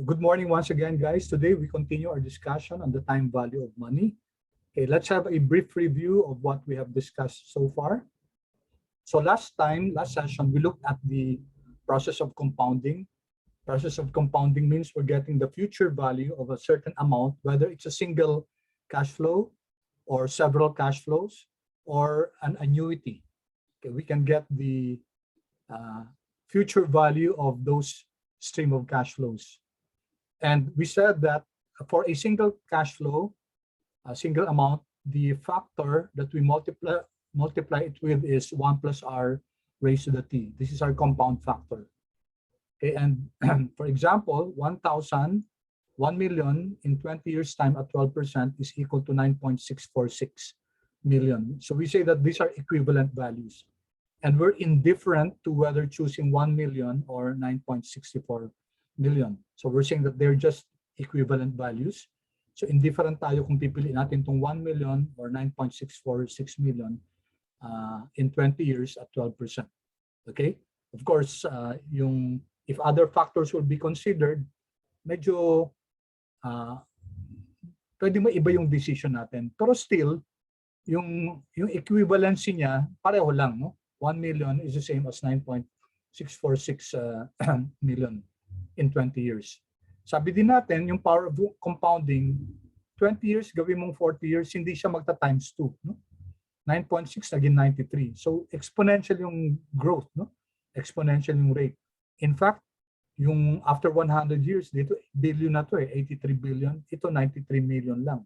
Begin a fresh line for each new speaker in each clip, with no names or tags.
Good morning once again, guys. Today we continue our discussion on the time value of money. Okay, let's have a brief review of what we have discussed so far. So last session, we looked at the process of compounding. Process of compounding means we're getting the future value of a certain amount, whether it's a single cash flow or several cash flows or an annuity. Okay, we can get the future value of those stream of cash flows. And we said that for a single cash flow, a single amount, the factor that we multiply it with is 1 plus r raised to the t. This is our compound factor. Okay, and for example, 1,000, 1 million in 20 years time at 12% is equal to 9.646 million. So we say that these are equivalent values. And we're indifferent to whether choosing 1 million or 9.64 million. So we're saying that they're just equivalent values. So indifferent tayo kung pipiliin natin itong 1 million or 9.646 million in 20 years at 12%. Okay? Of course, if other factors will be considered, medyo pwede maiba yung decision natin. Pero still, yung equivalency niya, pareho lang. No? 1 million is the same as 9.646 million in 20 years. Sabi din natin, yung power of compounding, 20 years, gawin mong 40 years, hindi siya magta-times 2. No? 9.6 naging 93. So exponential yung growth, no? Exponential yung rate. In fact, yung after 100 years, dito billion na to 83 billion. Ito 93 million lang.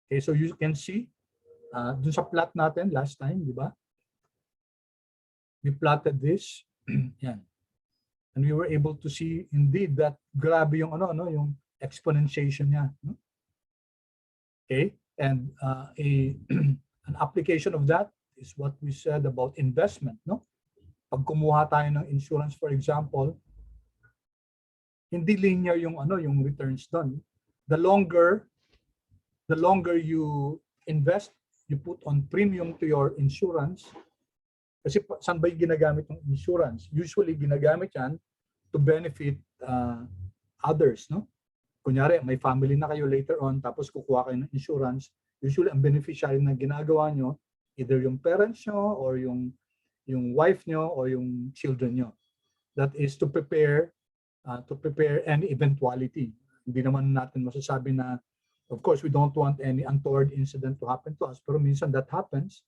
Okay, so you can see, dun sa plot natin last time, di ba? We plotted this. Yan. And we were able to see indeed that grabe yung yung exponentiation niya. No? Okay, and an application of that is what we said about investment. No, pag kumuha tayo ng insurance, for example, hindi linear yung yung returns doon. The longer you invest, you put on premium to your insurance. Kasi saan ba yung ginagamit ng insurance? Usually, ginagamit yan to benefit others, no? Kunyari, may family na kayo later on, tapos kukuha kayo ng insurance. Usually, ang beneficiary na ginagawa nyo, either yung parents nyo, or yung wife nyo, or yung children nyo. That is to prepare any eventuality. Hindi naman natin masasabi na, of course, we don't want any untoward incident to happen to us, pero minsan that happens.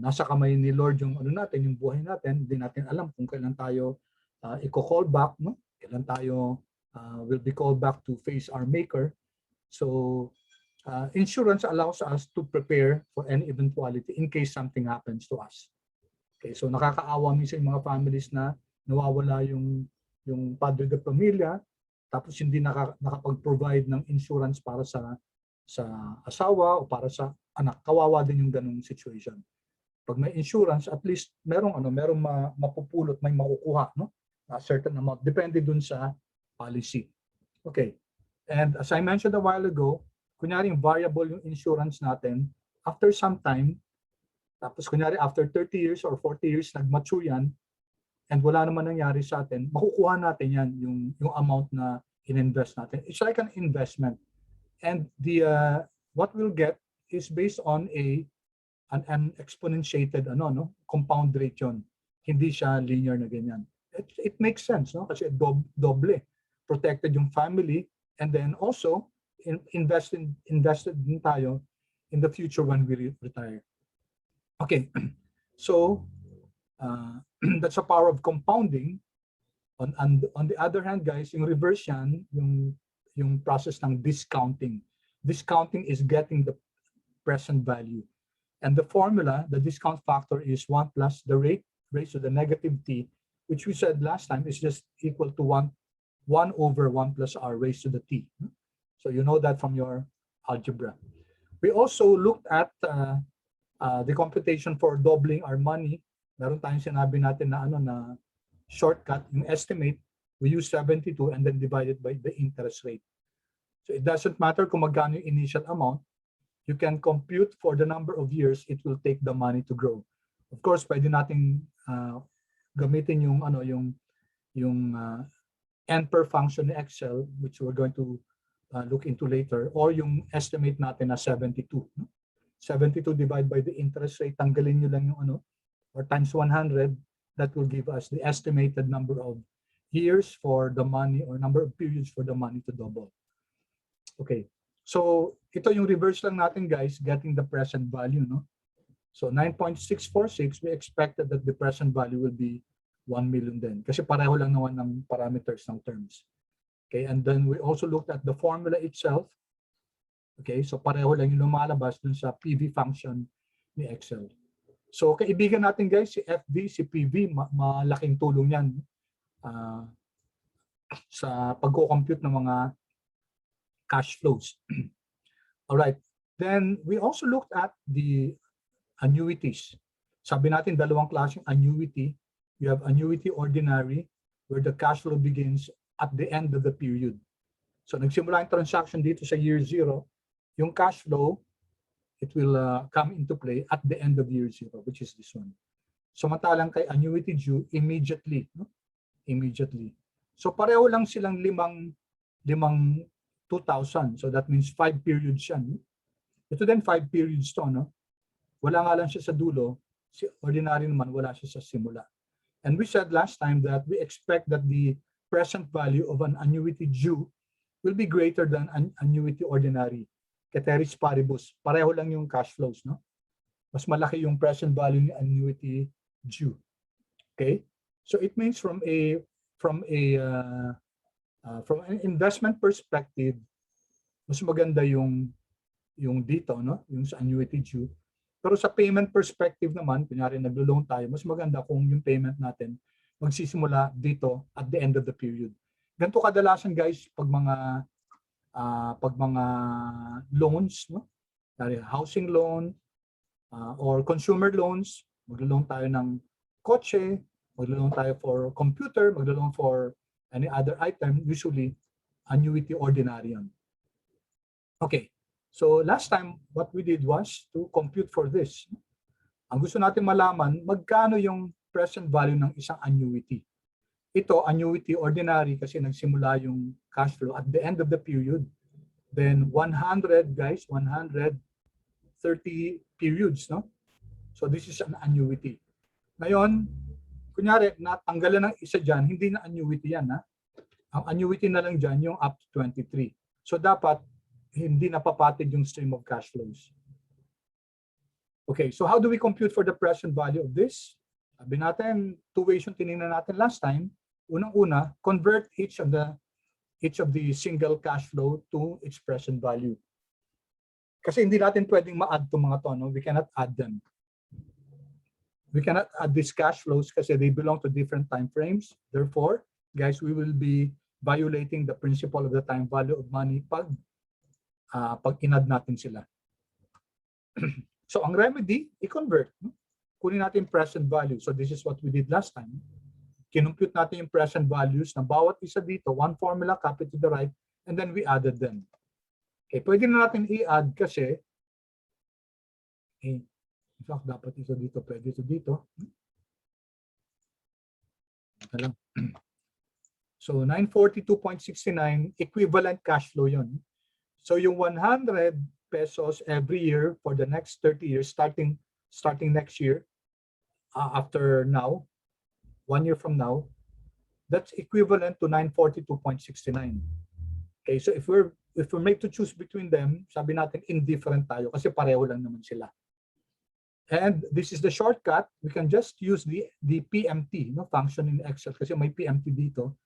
Nasa kamay ni Lord yung natin, yung buhay natin, hindi natin alam kung kailan tayo i-call back, no? Kailan tayo will be called back to face our maker. So insurance allows us to prepare for any eventuality in case something happens to us. Okay, so nakakaawa minsan yung mga families na nawawala yung padre de pamilya, tapos hindi nakapag-provide ng insurance para sa asawa o para sa anak. Kawawa din yung ganung situation. Pag may insurance, at least merong mapupulot, may makukuha, no? A certain amount, depende dun sa policy. Okay. And as I mentioned a while ago, kunyari yung variable yung insurance natin, after some time, tapos kunyari after 30 years or 40 years, nag-mature yan, and wala naman nangyari sa atin, makukuha natin yan, yung amount na in-invest natin. It's like an investment. And what we'll get is based on an exponentiated compound rate yun. Hindi siya linear na ganyan. It makes sense, no? Kasi doble. Protected yung family, and then also invested din tayo in the future when we retire. Okay, so that's a power of compounding. On the other hand, guys, yung reverse yan, yung process ng discounting. Discounting is getting the present value. And the formula, the discount factor is 1 plus the rate raised to the negative t, which we said last time is just equal to 1 over 1 plus r raised to the t. So you know that from your algebra. We also looked at the computation for doubling our money. Meron tayong sinabi natin na na shortcut, yung estimate, we use 72 and then divided by the interest rate. So it doesn't matter kung magkano yung initial amount. You can compute for the number of years it will take the money to grow. Of course, pwede nating gamitin yung and per function ni Excel, which we're going to look into later, or yung estimate natin na 72. No? 72 divided by the interest rate, tanggalin nyo lang yung ano, or times 100, that will give us the estimated number of years for the money or number of periods for the money to double. Okay, so ito yung reverse lang natin guys, getting the present value. No? So 9.646, we expected that the present value will be 1 million din. Kasi pareho lang naman ng parameters ng terms. Okay, and then we also looked at the formula itself. Okay, so pareho lang yung lumalabas dun sa PV function ni Excel. So kaibigan natin guys, si FV, si PV, malaking tulong yan sa pagko-compute ng mga cash flows. All right, then we also looked at the annuities. Sabi natin dalawang klaseng annuity. You have annuity ordinary, where the cash flow begins at the end of the period. So nagsimula yung transaction dito sa year 0, yung cash flow, it will come into play at the end of year 0, which is this one. Samantalang kay annuity due, immediately. No? Immediately. So pareho lang silang limang 2,000. So that means 5 periods yan. Ito din 5 periods to. No? Wala nga lang siya sa dulo. Si ordinary naman, wala siya sa simula. And we said last time that we expect that the present value of an annuity due will be greater than an annuity ordinary. Ceteris paribus. Pareho lang yung cash flows. No? Mas malaki yung present value ni annuity due. Okay? So it means from an investment perspective, mas maganda yung dito, no? Yung sa annuity due. Pero sa payment perspective naman, kunyari naglo-loan tayo, mas maganda kung yung payment natin magsisimula dito at the end of the period. Ganito kadalasan guys pag mga loans, no? Housing loan or consumer loans, maglo-loan tayo ng kotse, maglo-loan tayo for computer, maglo-loan for any other item, usually annuity ordinary yan. Okay. So last time, what we did was to compute for this. Ang gusto natin malaman, magkano yung present value ng isang annuity. Ito, annuity ordinary kasi nagsimula yung cash flow at the end of the period. Then 100, guys, 130 periods, no? So this is an annuity. Ngayon, kunyari, natanggalan ng isa dyan, hindi na annuity yan, ha? Ang annuity na lang dyan, yung up to 23. So dapat, hindi napapatid yung stream of cash flows. Okay, so how do we compute for the present value of this? Sabi natin, 2 ways yung tinignan natin last time. Unang-una, convert each of the single cash flow to its present value. Kasi hindi natin pwedeng ma-add itong mga to, no? We cannot add them. We cannot add these cash flows kasi they belong to different time frames. Therefore, guys, we will be violating the principle of the time value of money pag in-add natin sila. So ang remedy, i-convert. Kunin natin present value. So this is what we did last time. Kinumpute natin yung present values na bawat isa dito, one formula, copy to the right, and then we added them. Okay, pwede na natin i-add kasi, in fact, dapat ito dito, pwede ito dito. So 942.69, equivalent cash flow yun. So yung 100 pesos every year for the next 30 years, starting next year, after now, 1 year from now, that's equivalent to 942.69. Okay, so if we're made to choose between them, sabi natin indifferent tayo kasi pareho lang naman sila. And this is the shortcut. We can just use the PMT, no, function in Excel kasi may PMT dito.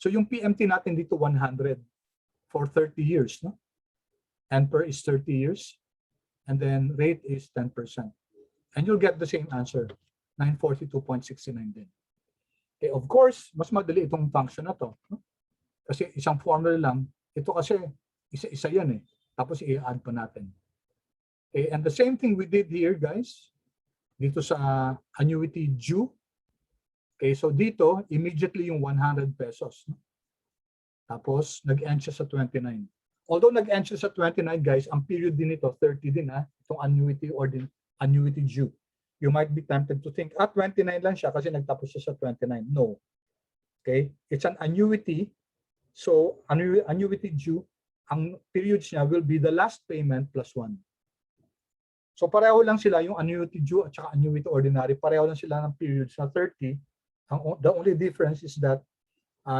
So yung PMT natin dito 100 for 30 years, no? And per is 30 years, and then rate is 10%. And you'll get the same answer, 942.69 din. Okay, of course, mas madali itong function na to. No? Kasi isang formula lang, ito kasi isa-isa yan eh. Tapos i-add pa natin. Okay, and the same thing we did here, guys, dito sa annuity due. Okay, so dito, immediately yung 100 pesos. No? Tapos, nag-end siya sa 29. Although nag-end siya sa 29, guys, ang period din ito, 30 din ha, itong annuity or annuity due. You might be tempted to think, 29 lang siya kasi nagtapos siya sa 29. No. Okay? It's an annuity So, annuity due, ang periods niya will be the last payment plus 1. So, pareho lang sila yung annuity due at saka annuity ordinary. Pareho lang sila ng periods na 30. The only difference is that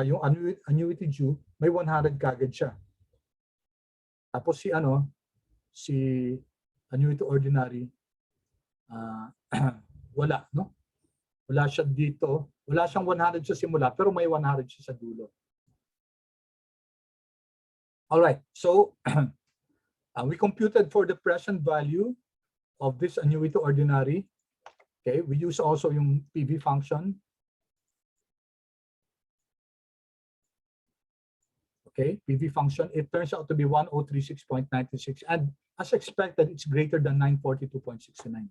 yung annuity due, may 100 kagad siya. Tapos si annuity ordinary, wala, no? Wala siya dito. Wala siyang 100 sa simula, pero may 100 siya sa dulo. All right, so we computed for the present value of this annuity ordinary. Okay, we use also yung PV function. Okay, PV function, it turns out to be 1036.96, and as expected, it's greater than 942.69.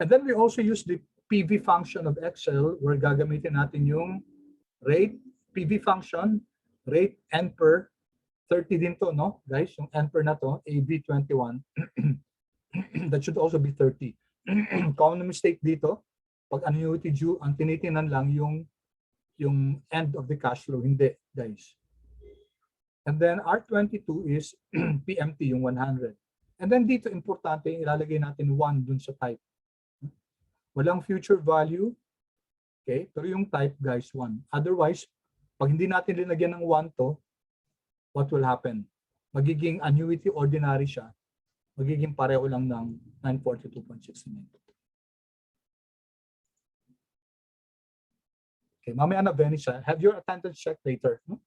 And then we also use the PV function of Excel, where gagamitin natin yung rate, PV function, rate N per 30 din to, no? Guys, yung N per na to, AB21, that should also be 30. Common mistake dito, pag annuity due, ang tinitingnan lang yung end of the cash flow. Hindi, guys. And then R22 is PMT, yung 100. And then dito, importante, ilalagay natin 1 dun sa type. Walang future value. Okay? Pero yung type, guys, 1. Otherwise, pag hindi natin linagyan ng 1 to, what will happen? Magiging annuity ordinary siya. Magiging pareho lang ng 942.69. Okay, mamaya na, Venice, have your attendance check later. No?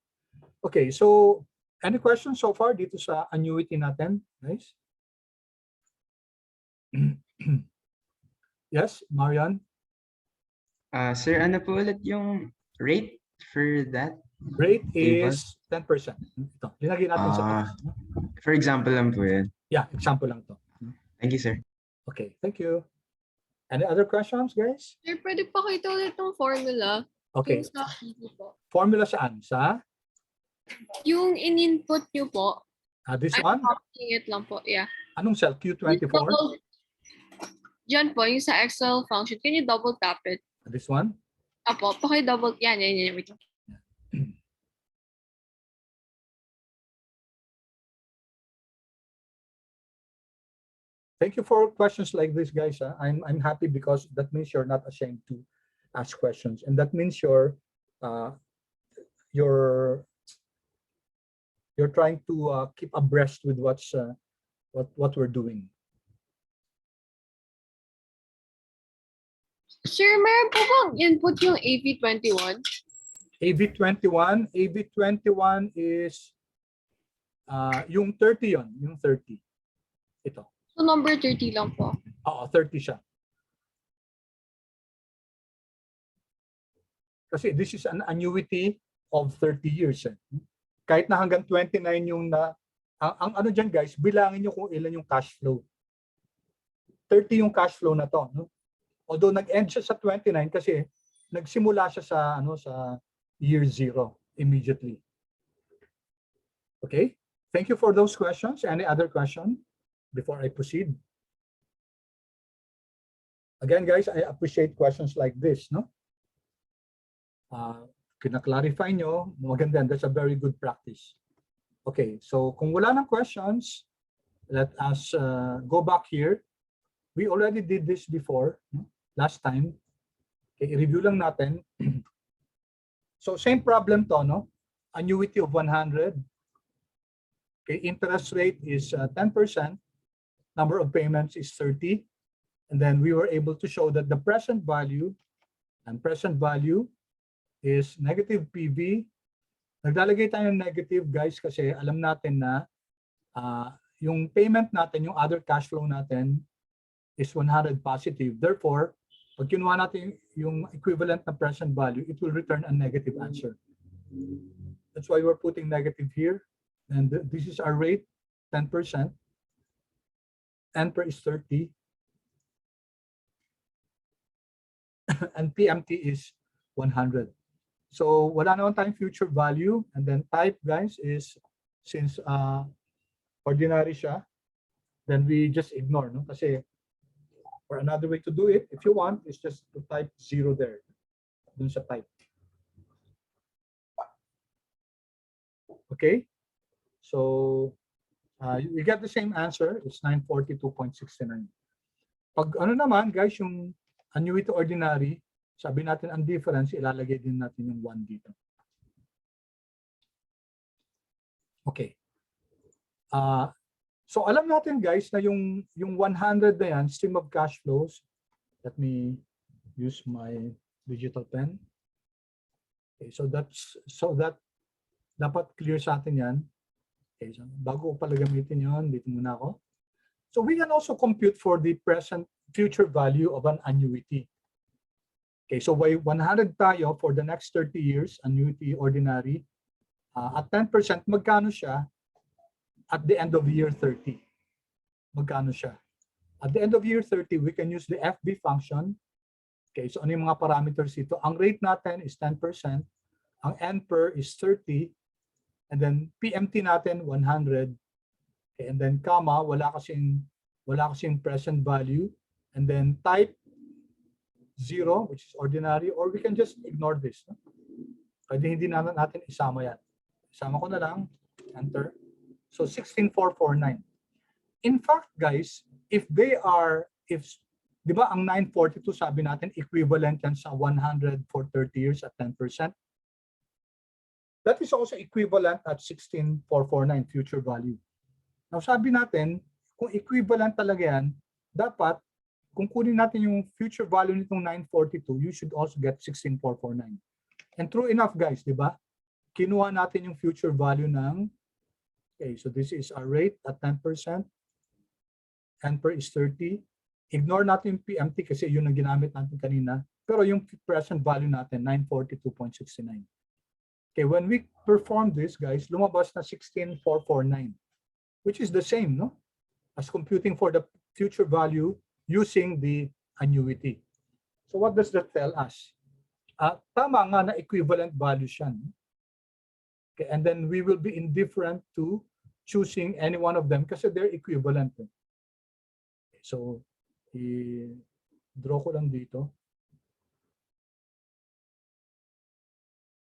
Okay, so any questions so far dito sa annuity natin, guys? Yes, Marian?
Sir, ano po ulit yung rate for that?
Rate
table?
is 10%. Ito, linagay natin sa text. No?
For example lang po yan.
Yeah, example lang to.
Thank you, sir.
Okay, thank you. Any other questions, guys?
Sir, pwede pa kita ulit ng formula.
Okay.
Yung sa PV po.
Formula saan? Sa?
Yung in-input nyo po.
This
I'm
one?
copying it lang po, yeah.
Anong cell? Q24?
Diyan po, yung sa Excel function. Can you double tap it?
This one?
Apo, paki-double, yan. Wait lang.
Thank you for questions like this, guys. I'm happy because that means you're not ashamed to ask questions, and that means you're trying to keep abreast with what we're doing.
Sir, meron po bang input yung AV21?
AV21 is yung 30 yon, yung 30. Ito.
So number 30 lang po.
Oo, 30 siya. Kasi this is an annuity of 30 years. Kahit na hanggang 29 yung ang ano dyan, guys, bilangin nyo kung ilan yung cash flow. 30 yung cash flow na to, no? Although nag-end siya sa 29 kasi nagsimula siya sa sa year 0 immediately. Okay? Thank you for those questions. Any other question before I proceed? Again, guys, I appreciate questions like this, no? Kina-clarify nyo, maganda, that's a very good practice. Okay, so kung wala ng questions, let us go back here. We already did this before, no? Last time. Okay, i-review lang natin. So same problem to, no? Annuity of 100. Okay, interest rate is 10%. Number of payments is 30. And then we were able to show that the present value is negative PV. Naglalagay tayo ng negative, guys, kasi alam natin na yung payment natin, yung other cash flow natin is 100 positive. Therefore, pag kinuha natin yung equivalent na present value, it will return a negative answer. That's why we're putting negative here. And this is our rate, 10%. N per is 30. And PMT is 100. So wala naman tayong future value. And then type, guys, is since ordinary siya, then we just ignore, no? Kasi or another way to do it, if you want, is just to type 0 there, dun sa type. Okay? So, you get the same answer. It's 942.69. Pag ano naman, guys, yung annuity ordinary, sabi natin ang difference, ilalagay din natin yung 1 dito. Okay. So alam natin, guys, na yung 100 na yan, stream of cash flows. Let me use my digital pen. Okay, so that dapat clear sa atin yan. Okay, so bago ko pala gamitin yon, dito muna ako. So we can also compute for the present future value of an annuity. Okay, so by 100 tayo for the next 30 years, annuity ordinary, at 10%, magkano siya at the end of year 30? Magkano siya? At the end of year 30, we can use the FB function. Okay, so ano yung mga parameters dito? Ang rate natin is 10%, ang NPER is 30, and then PMT natin 100, okay, and then comma, wala kasing present value, and then type 0, which is ordinary, or we can just ignore this. No? Pwede hindi natin isama yan. Isama ko na lang, enter. So 16,449. In fact, guys, if di ba ang 942 sabi natin equivalent yan sa 100 for 30 years at 10%. That is also equivalent at 16,449 future value. Now sabi natin, kung equivalent talaga yan, dapat kung kunin natin yung future value nitong 942, you should also get 16,449. And true enough, guys, di ba? Kinuha natin yung future value ng, okay, so this is our rate at 10%. NPER is 30. Ignore natin yung PMT kasi yun ang ginamit natin kanina. Pero yung present value natin, 942.69. Okay, when we perform this, guys, lumabas na 16,449, which is the same, no? As computing for the future value using the annuity. So what does that tell us? Tama nga na equivalent value siya. No? Okay, and then we will be indifferent to choosing any one of them kasi they're equivalent. Okay, so, i-draw ko lang dito.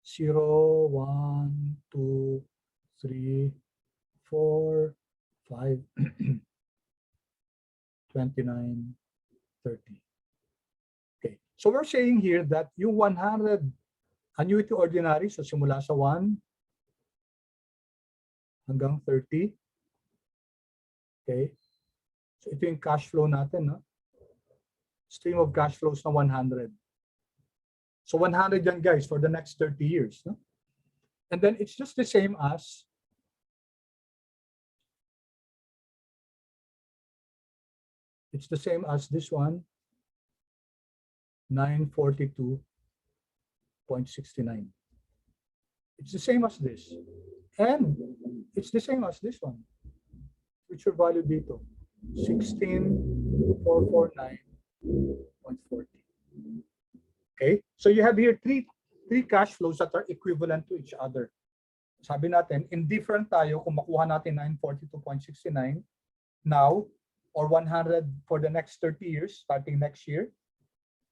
0, 1, 2, 3, 4, 5, 29, 30. Okay, so we're saying here that yung 100 annuity ordinary, so simula sa 1 hanggang 30. Okay, so ito yung cash flow natin, no? Stream of cash flows na 100. So 100 yan, guys, for the next 30 years. No? And then it's just the same as this one, 942.69. It's the same as this. And it's the same as this one. Future value dito, 16,449.40. Okay, so you have here three cash flows that are equivalent to each other. Sabi natin, indifferent tayo kung makuha natin 942.69 now or 100 for the next 30 years starting next year.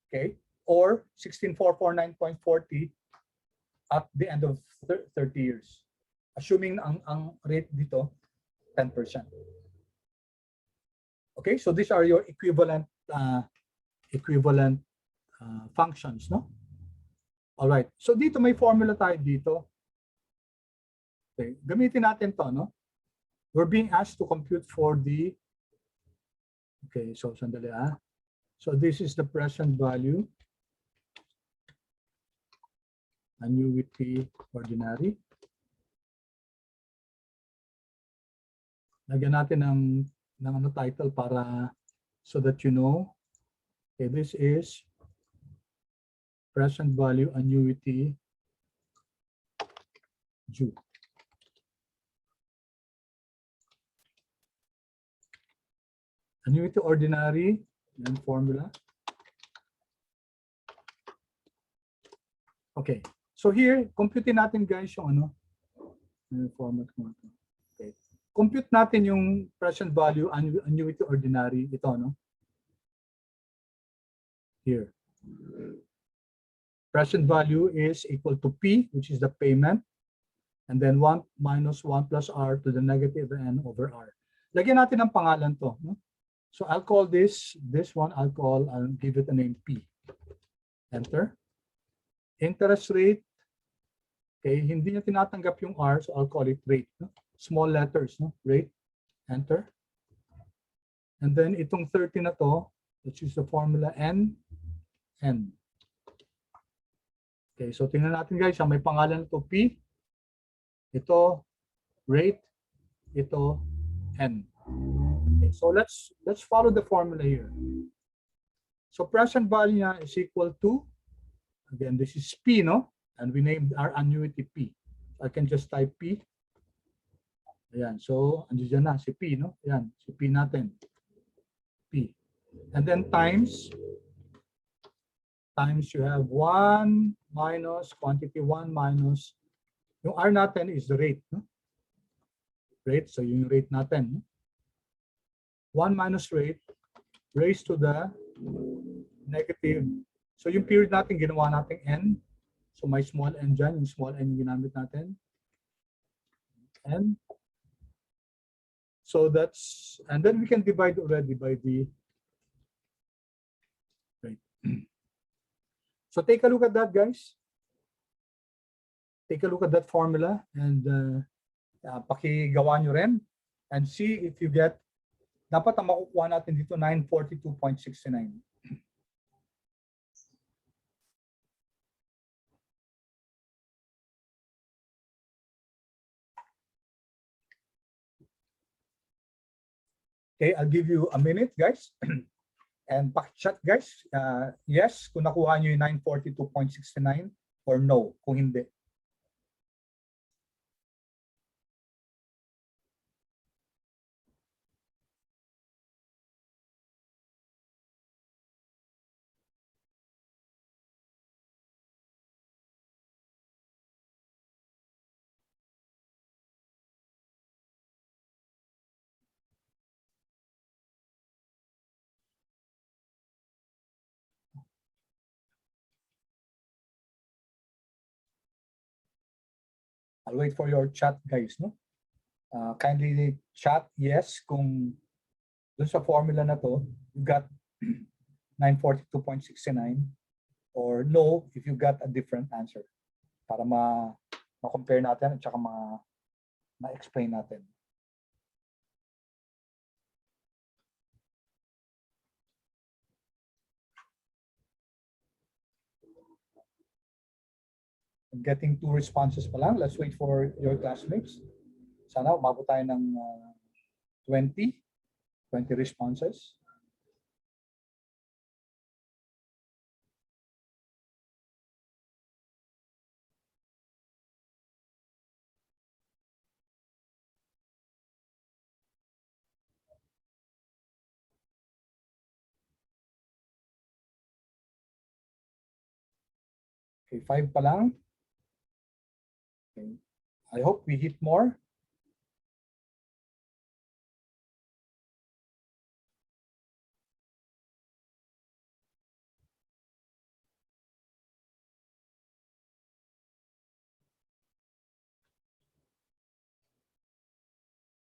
Okay, or 16,449.40 at the end of 30 years. Assuming ang rate dito 10%. Okay, so these are your equivalent functions, no? All right. So dito may formula tayo dito. Okay, gamitin natin to, no? We're being asked to compute for the, okay, so sandali ah. So this is the present value, annuity ordinary. Lagyan natin ng ano title para so that you know. Okay, this is present value annuity due. Annuity ordinary, and formula. Okay, so here, compute natin, guys, yung ano, format ko ito. Okay, compute natin yung present value annuity ordinary, ito, no? Here. Present value is equal to P, which is the payment. And then 1 minus 1 plus r to the negative n over r. Lagyan natin ang pangalan to. No? So I'll call this one, I'll give it a name P. Enter. Interest rate. Okay, hindi niya tinatanggap yung r, so I'll call it rate. No? Small letters, no? Rate. Enter. And then itong 30 na to, let's use the formula N. Okay, so tingnan natin guys, may pangalan to P. Ito, rate. Ito, N. Okay, so let's follow the formula here. So present value niya is equal to, again, this is P, no? And we named our annuity P. I can just type P. Ayan, so andiyan na si P, no? Ayan, si P natin. P. And then times you have 1 minus quantity 1 minus, yung R natin is the rate, no? Rate, so yung rate natin. No? 1 minus rate raised to the negative. So yung period natin, ginawa natin N. So may small n dyan, yung small n yung ginamit natin. N. So that's, and then we can divide already by the rate. So take a look at that, guys. Take a look at that formula and pakigawa nyo rin and see if you get, dapat ang makukuha natin dito 942.69. Okay, I'll give you a minute, guys. And paki-chat, guys. Yes, kung nakuha nyo yung 942.69 or no, kung hindi. I'll wait for your chat, guys. No? Kindly chat yes kung dun sa formula na to, you got 942.69 or no if you got a different answer para ma-compare natin at saka ma-explain natin. I'm getting 2 responses pa lang. Let's wait for your classmates. Sana umabot tayo ng 20 responses. Okay, 5 pa lang. Okay. I hope we hit more.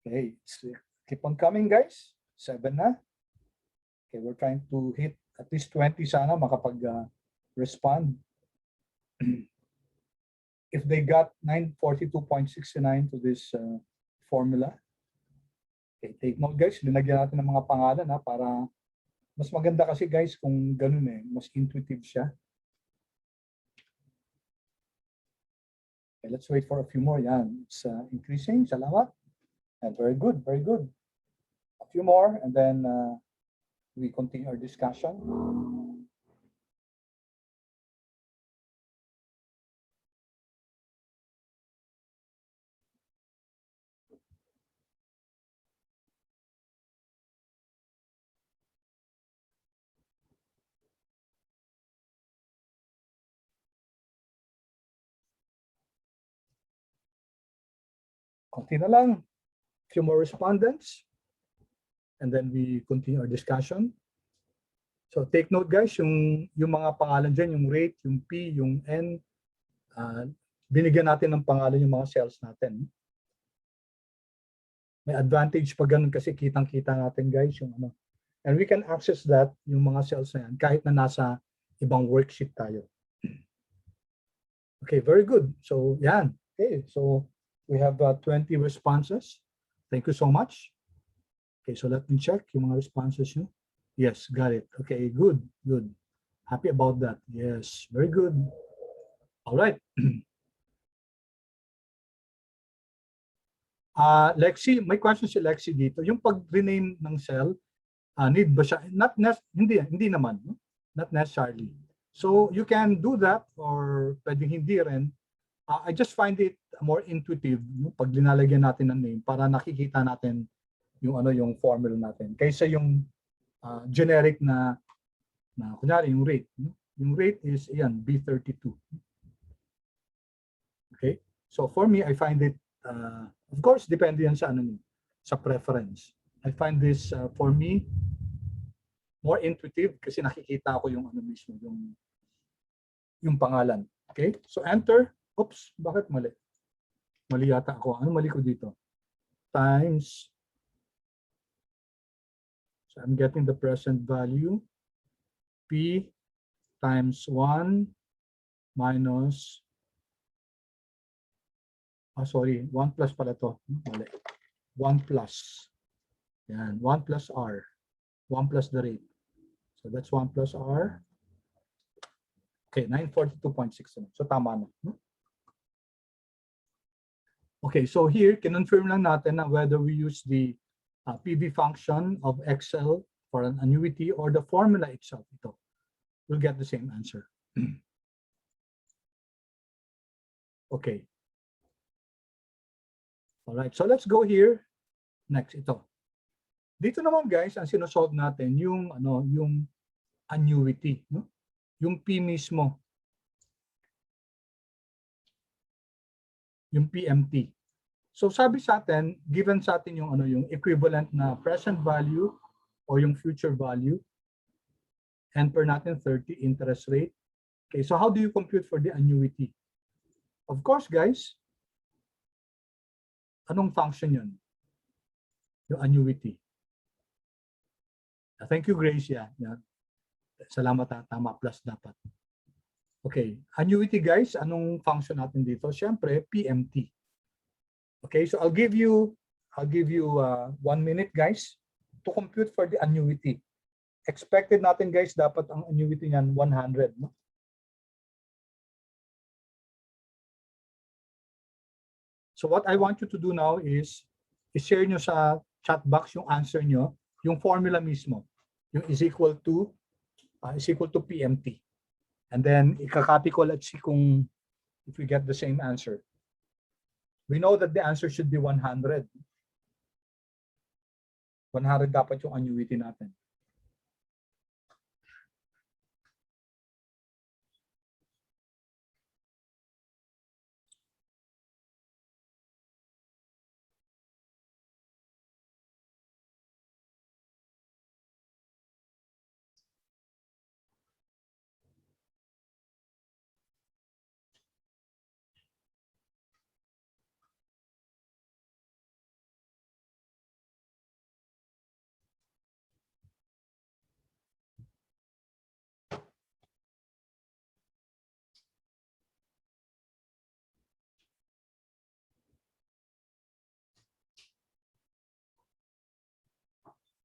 Okay, keep on coming, guys. 7 na. Okay, we're trying to hit at least 20 sana makapag-respond. If they got 942.69 to this formula, okay, take note, guys. Linagyan natin ng mga pangalan para mas maganda kasi, guys, kung ganun mas intuitive siya. Okay, let's wait for a few more. Yan, it's increasing. Salamat. And very good, very good. A few more, and then we continue our discussion. Konti na lang. Few more respondents. And then we continue our discussion. So take note, guys, yung mga pangalan dyan, yung rate, yung P, yung N, binigyan natin ng pangalan yung mga cells natin. May advantage pa ganun kasi kitang-kita natin guys yung ano. And we can access that, yung mga cells na yan, kahit na nasa ibang worksheet tayo. Okay, very good. So, yan. Okay, so we have 20 responses. Thank you so much. Okay, so let me check yung mga responses nyo. Yes, got it. Okay, good, good. Happy about that. Yes, very good. All right. Lexi, may question si Lexi dito. Yung pag-rename ng cell, need ba siya? Hindi naman. No? Not necessarily. So you can do that or pwedeng hindi rin. I just find it more intuitive no? Pag linalagyan natin ng name para nakikita natin yung ano yung formula natin kaysa yung generic na kunyari yung rate. No? Yung rate is yan B32. Okay? So for me, I find it of course depende yan sa ano sa preference. I find this for me more intuitive kasi nakikita ko yung ano mismo yung pangalan. Okay? So enter. Oops, bakit mali? Mali yata ako. Ano mali ko dito? Times. So I'm getting the present value. P times 1 minus, sorry, 1 plus pala to. Mali. 1 plus. Yan, 1 plus R. 1 plus the rate. So that's 1 plus R. Okay, 942.6. So tama na. Okay, so here, kinonfirm lang natin na whether we use the PV function of Excel for an annuity or the formula itself. Ito, we'll get the same answer. Okay. All right, so let's go here. Next, ito. Dito naman guys, ang sinosolve natin yung yung annuity, no? Yung P mismo. Yung PMT. So sabi sa atin, given sa atin yung yung equivalent na present value o yung future value. And per natin 30 interest rate. Okay, so how do you compute for the annuity? Of course, guys, anong function yun? Yung annuity. Thank you, Grace. Yeah. Salamat, tama, plus dapat. Okay, annuity guys, anong function natin dito? Siyempre, PMT. Okay, so I'll give you 1 minute guys to compute for the annuity. Expected natin guys, dapat ang annuity niyan 100. No? So what I want you to do now is i-share nyo sa chat box yung answer nyo, yung formula mismo, yung is equal to PMT. And then, ikakopy ko, let's see kung if we get the same answer. We know that the answer should be 100. 100 dapat yung annuity natin.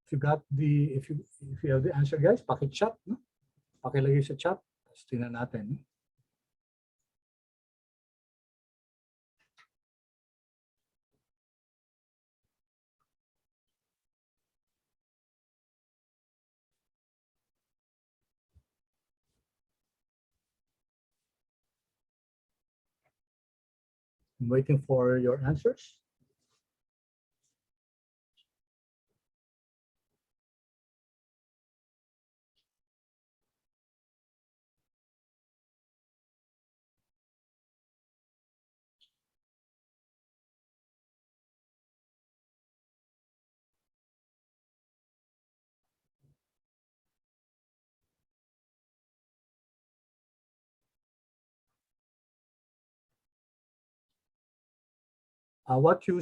If you got if you have the answer guys, paki-chat, no? Pakilagay sa chat, tapos tingnan natin. No? I'm waiting for your answers. what you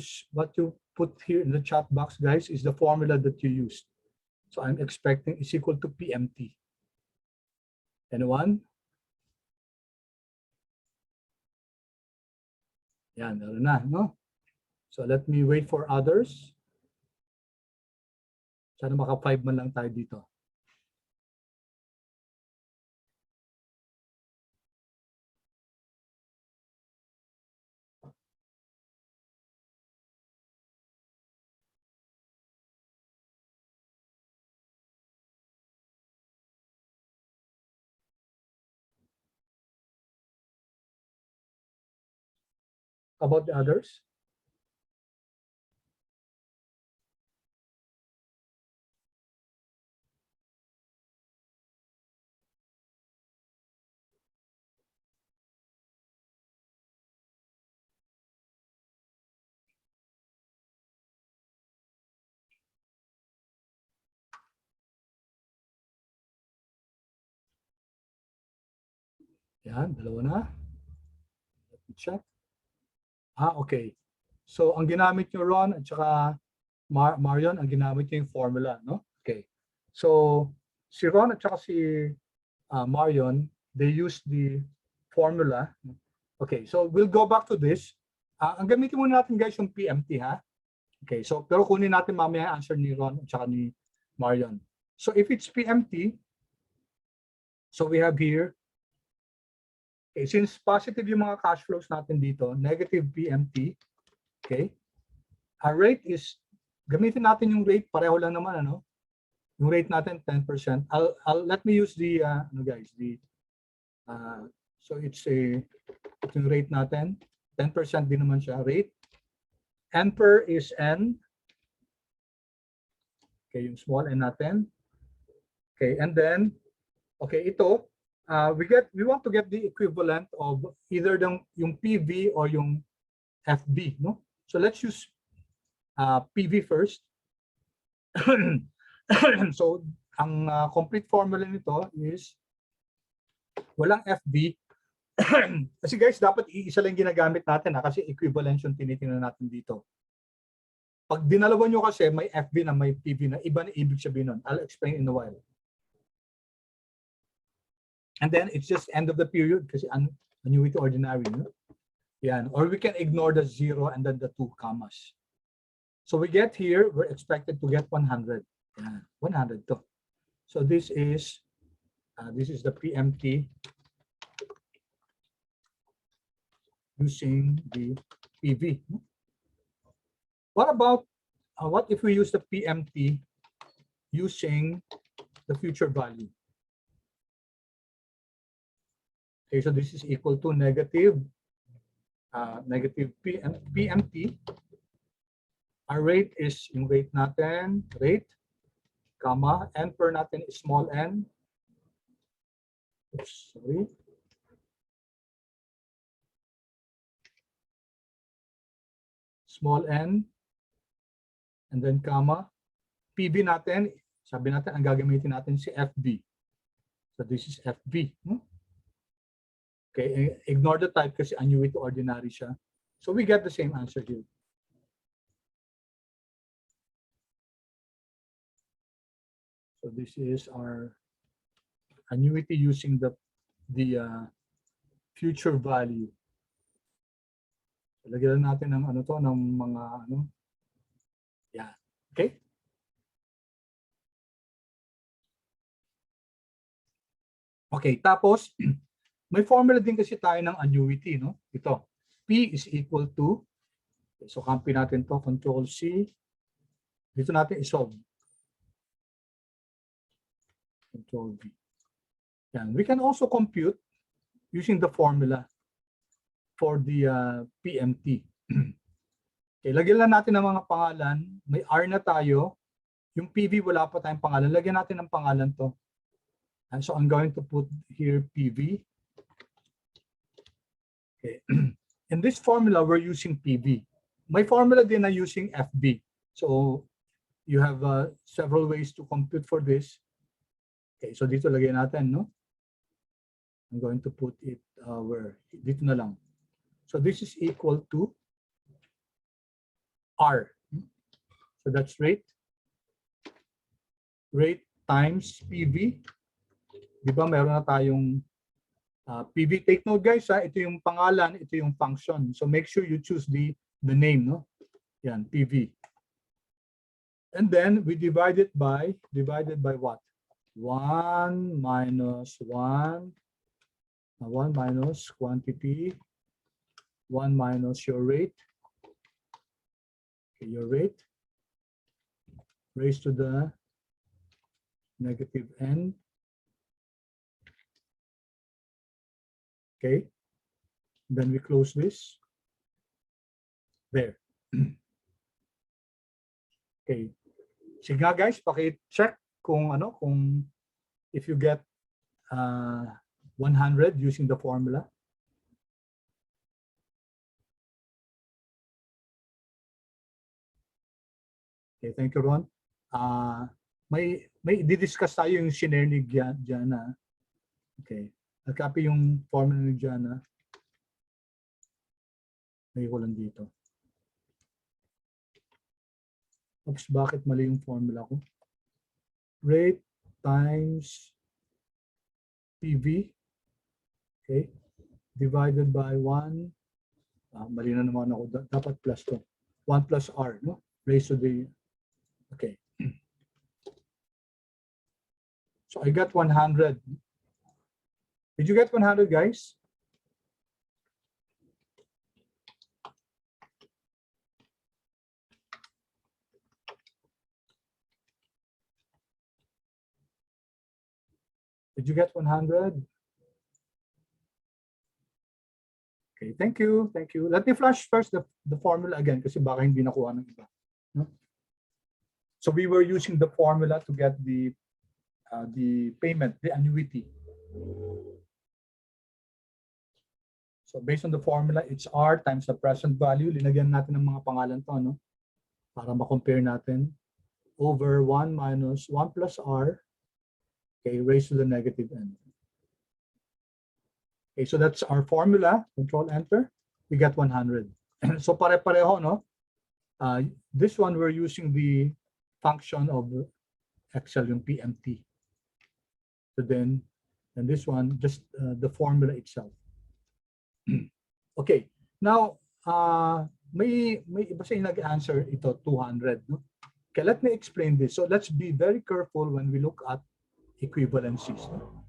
put here in the chat box, guys, is the formula that you used. So I'm expecting is equal to PMT. Anyone? Yan, meron na, no? So let me wait for others. Sana maka 5 man lang tayo dito. About the others? Yan, dalawa na. Let me check. Okay. So, ang ginamit nyo, Ron, at saka Marion, ang ginamit nyo yung formula, no? Okay. So, si Ron at saka si Marion, they use the formula. Okay, so we'll go back to this. Ang gamitin muna natin, guys, yung PMT, ha? Okay, so, pero kunin natin mamaya ang answer ni Ron at saka ni Marion. So, if it's PMT, so we have here, okay, since positive yung mga cash flows natin dito, negative PMT, okay, our rate is, gamitin natin yung rate, pareho lang naman, ano? Yung rate natin, 10%. Let me use the, so it's yung rate natin, 10% din naman siya, rate. N per is N. Okay, yung small n natin. Okay, and then, okay, ito, we want to get the equivalent of either yung PV or yung FB, no? So let's use PV first. So ang complete formula nito is walang FB. Kasi guys, dapat iisa lang ginagamit natin kasi equivalence yung tinitingnan natin dito. Pag dinalawa nyo kasi may FB na may PV na, iba na ibig sabihin nun. I'll explain in a while. And then it's just end of the period kasi annuity ordinary. No? Yan. Or we can ignore the 0 and then the 2 commas. So we get here, we're expected to get 100. Yan. 100 to. So this is the PMT using the PV. What about, what if we use the PMT using the future value? Okay, so this is equal to negative PMT. Our rate is yung rate natin, rate, comma, N per natin is small n. Oops, sorry. Small n, and then comma, PV natin, sabi natin, ang gagamitin natin si FB. So this is FB. Okay, ignore the type kasi annuity ordinary siya. So we get the same answer here. So this is our annuity using the future value. So, lagyan natin ng ano to, ng mga ano. Yeah. Okay? Okay, tapos may formula din kasi tayo ng annuity, no? Ito. P is equal to, so copy natin to, Control C. Dito natin isolve. Control V. Yan. We can also compute using the formula for the PMT. Okay, lagyan lang natin ng mga pangalan. May R na tayo. Yung PV wala pa tayong pangalan. Lagyan natin ng pangalan to. And so I'm going to put here PV. Okay. In this formula, we're using PV. May formula din na using FB. So you have several ways to compute for this. Okay, so dito lagyan natin, no? I'm going to put it where? Dito na lang. So this is equal to R. So that's rate. Rate times PV. Di ba meron na tayong PV. Take note guys, ito yung pangalan, ito yung function. So make sure you choose the name, no? Yan, PV. And then we divided by what? 1 minus 1 minus quantity, 1 minus your rate. Okay, your rate raised to the negative n. Okay, then we close this. There. Okay. Sige nga guys, paki-check kung if you get 100 using the formula. Okay, thank you, Ron. May di-discuss tayo yung shinare ni Gianna. Okay. Nag-copy yung formula ni Gianna. May ko lang dito. Oops, bakit mali yung formula ko? Rate times PV, okay, divided by 1. Mali na naman ako. Dapat plus to. 1 plus R, no? Raised to the, okay. So I got 100. Did you get 100, guys? Did you get 100? Okay, thank you, thank you. Let me flash first the formula again kasi baka hindi nakuha ng iba. No? So we were using the formula to get the payment, the annuity. So based on the formula, it's R times the present value. Linagyan natin ng mga pangalan to, no? Para ma-compare natin. Over 1 minus 1 plus R. Okay, raised to the negative n. Okay, so that's our formula. Control Enter. We get 100. So pare-pareho, no? This one we're using the function of Excel, yung PMT. So then, and this one just the formula itself. Okay. Now, may iba sa nag-answer ito 200. No? Okay, let me explain this. So let's be very careful when we look at equivalencies. No?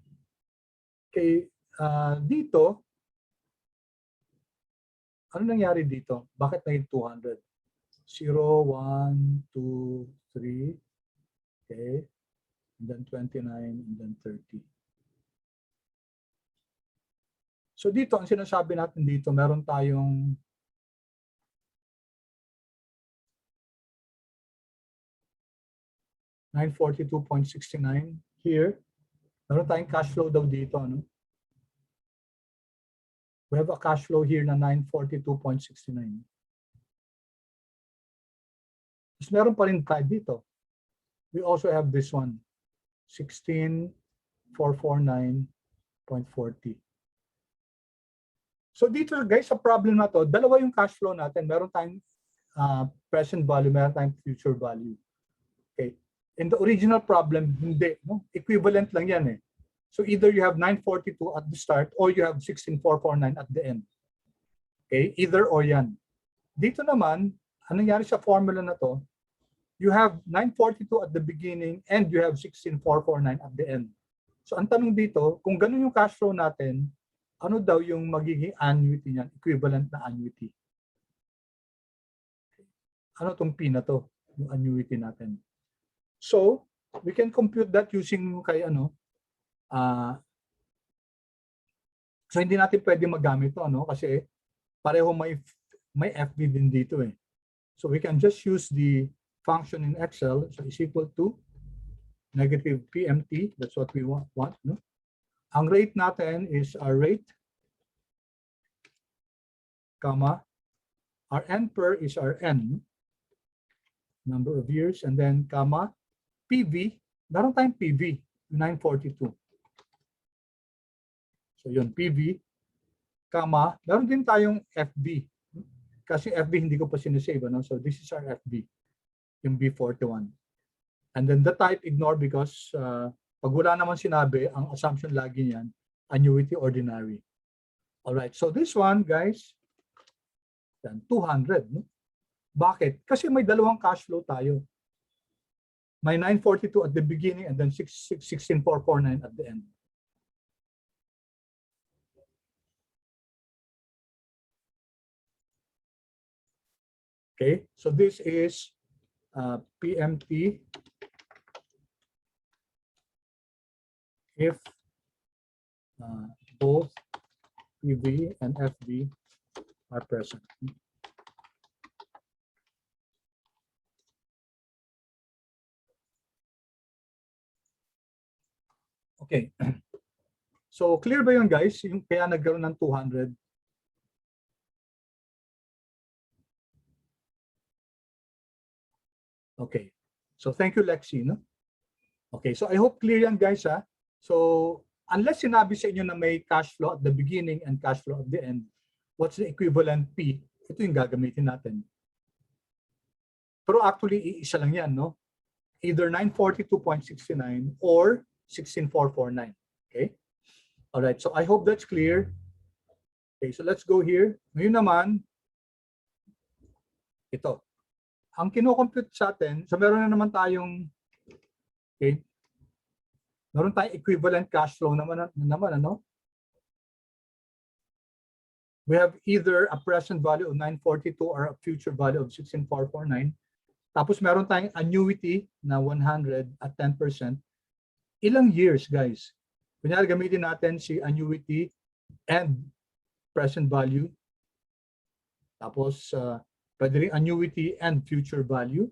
Okay, dito, ano nangyari dito? Bakit naging 200? 0, 1, 2, 3, okay, and then 29, and then 30. So dito, ang sinasabi natin dito, meron tayong $942.69 here. Meron tayong cash flow daw dito, no? We have a cash flow here na 942.69. Tapos meron pa rin tayo dito. We also have this one, 16,449.40. So dito guys, sa problem na to, dalawa yung cash flow natin. Meron tayong present value, meron tayong future value. Okay. In the original problem, hindi. No? Equivalent lang yan eh. So either you have 942 at the start or you have 16,449 at the end. Okay, either or yan. Dito naman, anong nangyari sa formula na to? You have 942 at the beginning and you have 16,449 at the end. So ang tanong dito, kung ganun yung cash flow natin, ano daw yung magiging annuity niyan? Equivalent na annuity. Ano tong P na to? Yung annuity natin. So, we can compute that using kay ano, so hindi natin pwede magamit ito, no? Kasi pareho may FB din dito eh. So we can just use the function in Excel. So is equal to negative PMT. That's what we want, no? Ang rate natin is our rate, comma, our N per is our N, number of years, and then comma, PV, meron tayong PV, 942. So yun, PV, comma, meron din tayong FB. kasi FB hindi ko pa sinasave, ano? So this is our FB, yung B41. And then the type, ignore because pag wala naman sinabi, ang assumption lagi niyan, annuity ordinary. All right, so this one, guys, 200. No? Bakit? Kasi may dalawang cash flow tayo. May 942 at the beginning and then 16449 at the end. Okay, so this is PMT if both PV and FV are present. Okay. So clear ba yun, guys? Yung kaya nagkaroon ng 200? Okay. So thank you, Lexi. No? Okay. So I hope clear yan, guys. Ha? So unless sinabi sa inyo na may cash flow at the beginning and cash flow at the end, what's the equivalent P? Ito yung gagamitin natin. Pero actually, iisa lang yan, no? Either 942.69 or 16449. Okay? All right. So I hope that's clear. Okay. So let's go here. Ngayon naman, ito. Ang kino-compute sa atin, so meron na naman tayong, okay, meron tayong equivalent cash flow naman, ano? We have either a present value of 942 or a future value of 16449. Tapos meron tayong annuity na 100 at 10%. Ilang years, guys? Kunyari gamitin natin si annuity and present value. Tapos pwede rin annuity and future value.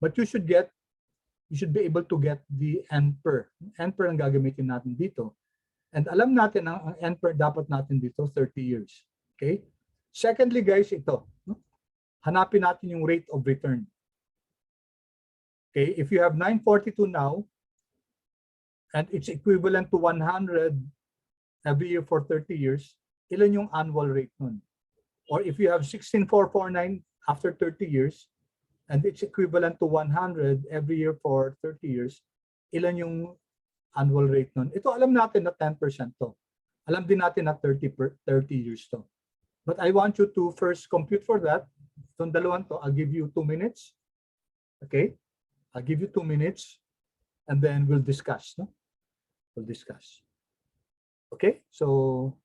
But you should be able to get the NPER. NPER ang gagamitin natin dito. And alam natin ang NPER dapat natin dito 30 years. Okay? Secondly, guys, ito. No? Hanapin natin yung rate of return. Okay? If you have 942 now, and it's equivalent to 100 every year for 30 years, ilan yung annual rate nun? Or if you have 16449 after 30 years, and it's equivalent to 100 every year for 30 years, ilan yung annual rate nun? Ito alam natin na 10% to. Alam din natin na 30 years to. But I want you to first compute for that. Itong dalawang to, I'll give you 2 minutes. Okay? I'll give you 2 minutes and then we'll discuss. No? We'll discuss. Okay? So,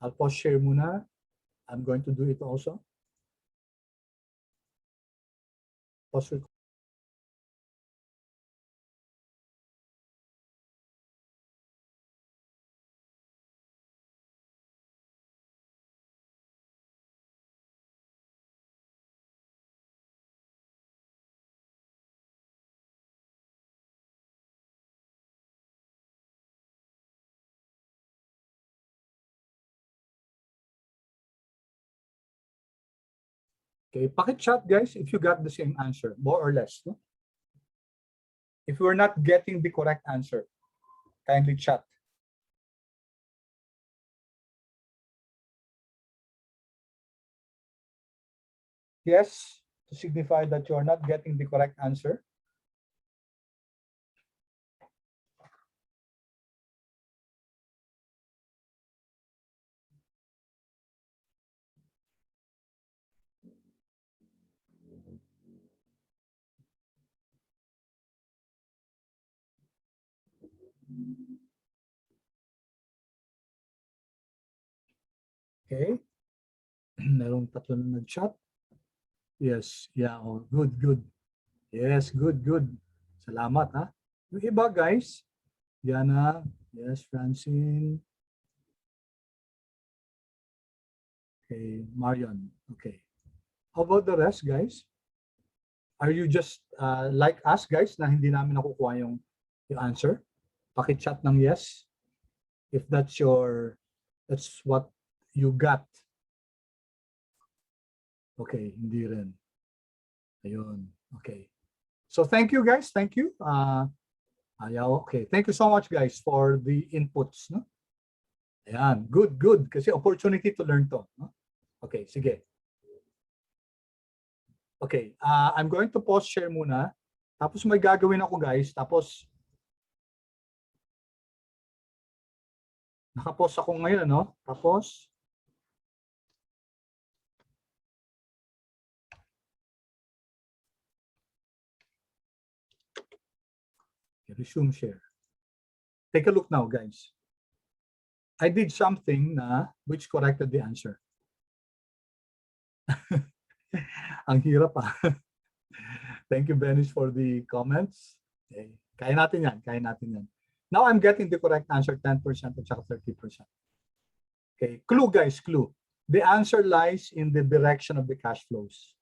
I'll pause share muna. I'm going to do it also. Pause record. Okay, paki-chat guys if you got the same answer, more or less. No? If we're not getting the correct answer, kindly chat. Yes, to signify that you are not getting the correct answer. Okay. Merong tatlo na nag-chat. Yes, yeah, oh, good, good. Yes, good, good. Salamat, ha. Yung iba, guys. Diana, yes, Francine. Okay, Marion, okay. How about the rest, guys? Are you just like us, guys, na hindi namin nakukuha yung answer? Paki-chat ng yes. If that's what you got. Okay, hindi rin. Ayun, okay. So thank you, guys. Thank you. Ayaw, okay. Thank you so much, guys, for the inputs. No? Ayan, good, good. Kasi opportunity to learn to. No? Okay, sige. Okay, I'm going to pause share muna. Tapos may gagawin ako guys. Tapos naka-pause ako ngayon, ano? Tapos resume share. Take a look now, guys. I did something na which corrected the answer. Ang hirap ah. Thank you, Benis, for the comments. Okay. Kaya natin yan. Kaya natin yan. Now I'm getting the correct answer, 10% at saka 30%. Okay. Clue, guys, clue. The answer lies in the direction of the cash flows.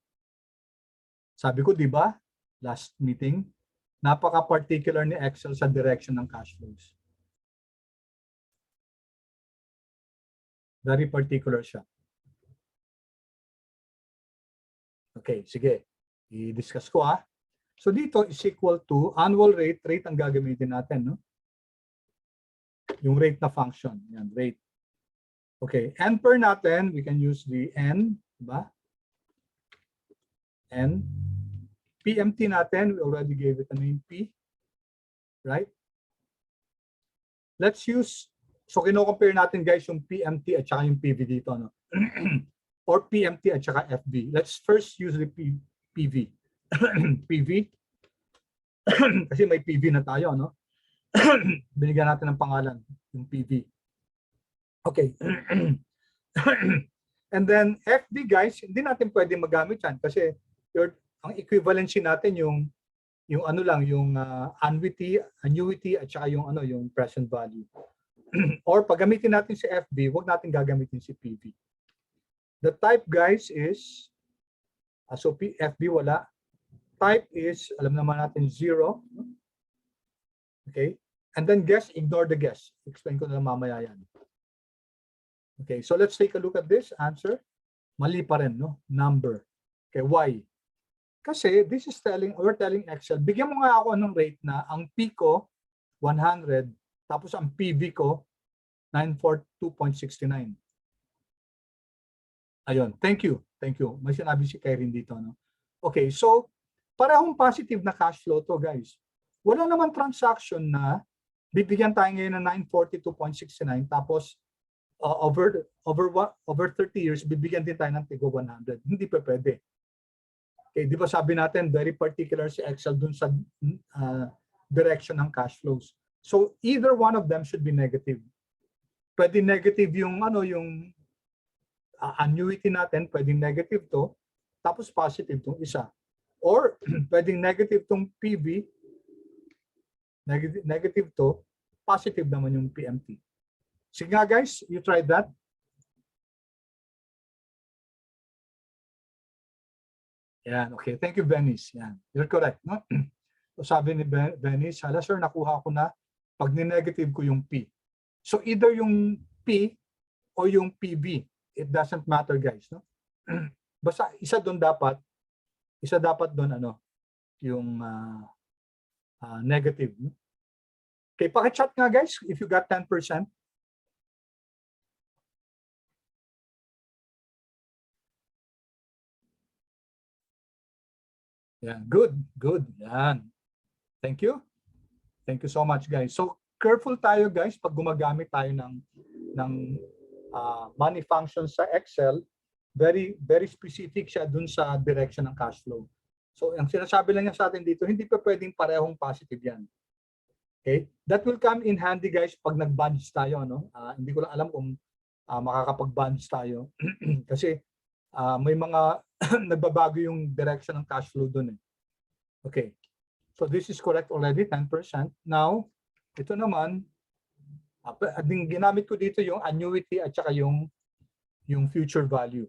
Sabi ko, di ba? Last meeting, napaka-particular ni Excel sa direction ng cash flows. Very particular siya. Okay, sige. I-discuss ko ah. So dito is equal to annual rate. Rate ang gagamitin natin, no? Yung rate na function. Yan, rate. Okay, N per natin, we can use the N, diba? N. PMT natin, we already gave it a name P. Right? Let's use, so kino-compare natin guys yung PMT at saka yung PV dito, no? Or PMT at saka FV. Let's first use the PV. PV. Kasi may PV na tayo, no? Binigyan natin ng pangalan, yung PV. Okay. And then FV guys, hindi natin pwede magamit yan kasi ang equivalency natin yung ano lang, yung annuity at saka yung ano, yung present value. Or pag gamitin natin si FV, wag natin gagamitin si PV. The type guys is so FV wala. Type is alam naman natin 0. Okay? And then guess, ignore the guess. Explain ko na lang mamaya yan. Okay, so let's take a look at this answer. Mali pa rin, no? Number. Okay, why? Kasi this is we're telling Excel, bigyan mo nga ako ng rate na ang P ko 100, tapos ang PV ko 942.69. Ayun, thank you. Thank you. May sinabi si Karen dito, no? Okay, so parehong positive na cash flow to, guys. Wala naman transaction na bibigyan tayo ngayon ng 942.69 tapos over 30 years bibigyan din tayo ng tigo 100. Hindi pa pwede. Okay, di ba sabi natin very particular si Excel dun sa direction ng cash flows. So either one of them should be negative. Pwede negative yung ano yung annuity natin, pwedeng negative to, tapos positive tong isa. Or pwedeng negative tong PV, negative to, positive naman yung PMT. Sige nga guys, you tried that. Yan, okay. Thank you, Venice. Yan, you're correct, no? So sabi ni Venice, hala sir, nakuha ko na pag ni-negative ko yung P. So either yung P o yung PV. It doesn't matter, guys, no? Basta isa dapat doon ano, yung negative, no? Okay, paki-chat nga guys if you got 10%. Yeah, good. Yan. Thank you. Thank you so much, guys. So careful tayo, guys, pag gumagamit tayo ng money functions sa Excel. Very specific siya dun sa direction ng cash flow. So ang sinasabi lang niya sa atin dito, hindi pa pwedeng parehong positive yan. Okay? That will come in handy, guys, pag nag-bunch tayo, no? Hindi ko lang alam kung makakapag-bunch tayo kasi may mga nagbabago yung direction ng cash flow dun eh. Okay. So this is correct already, 10%. Now, ito naman, ginamit ko dito yung annuity at saka yung future value.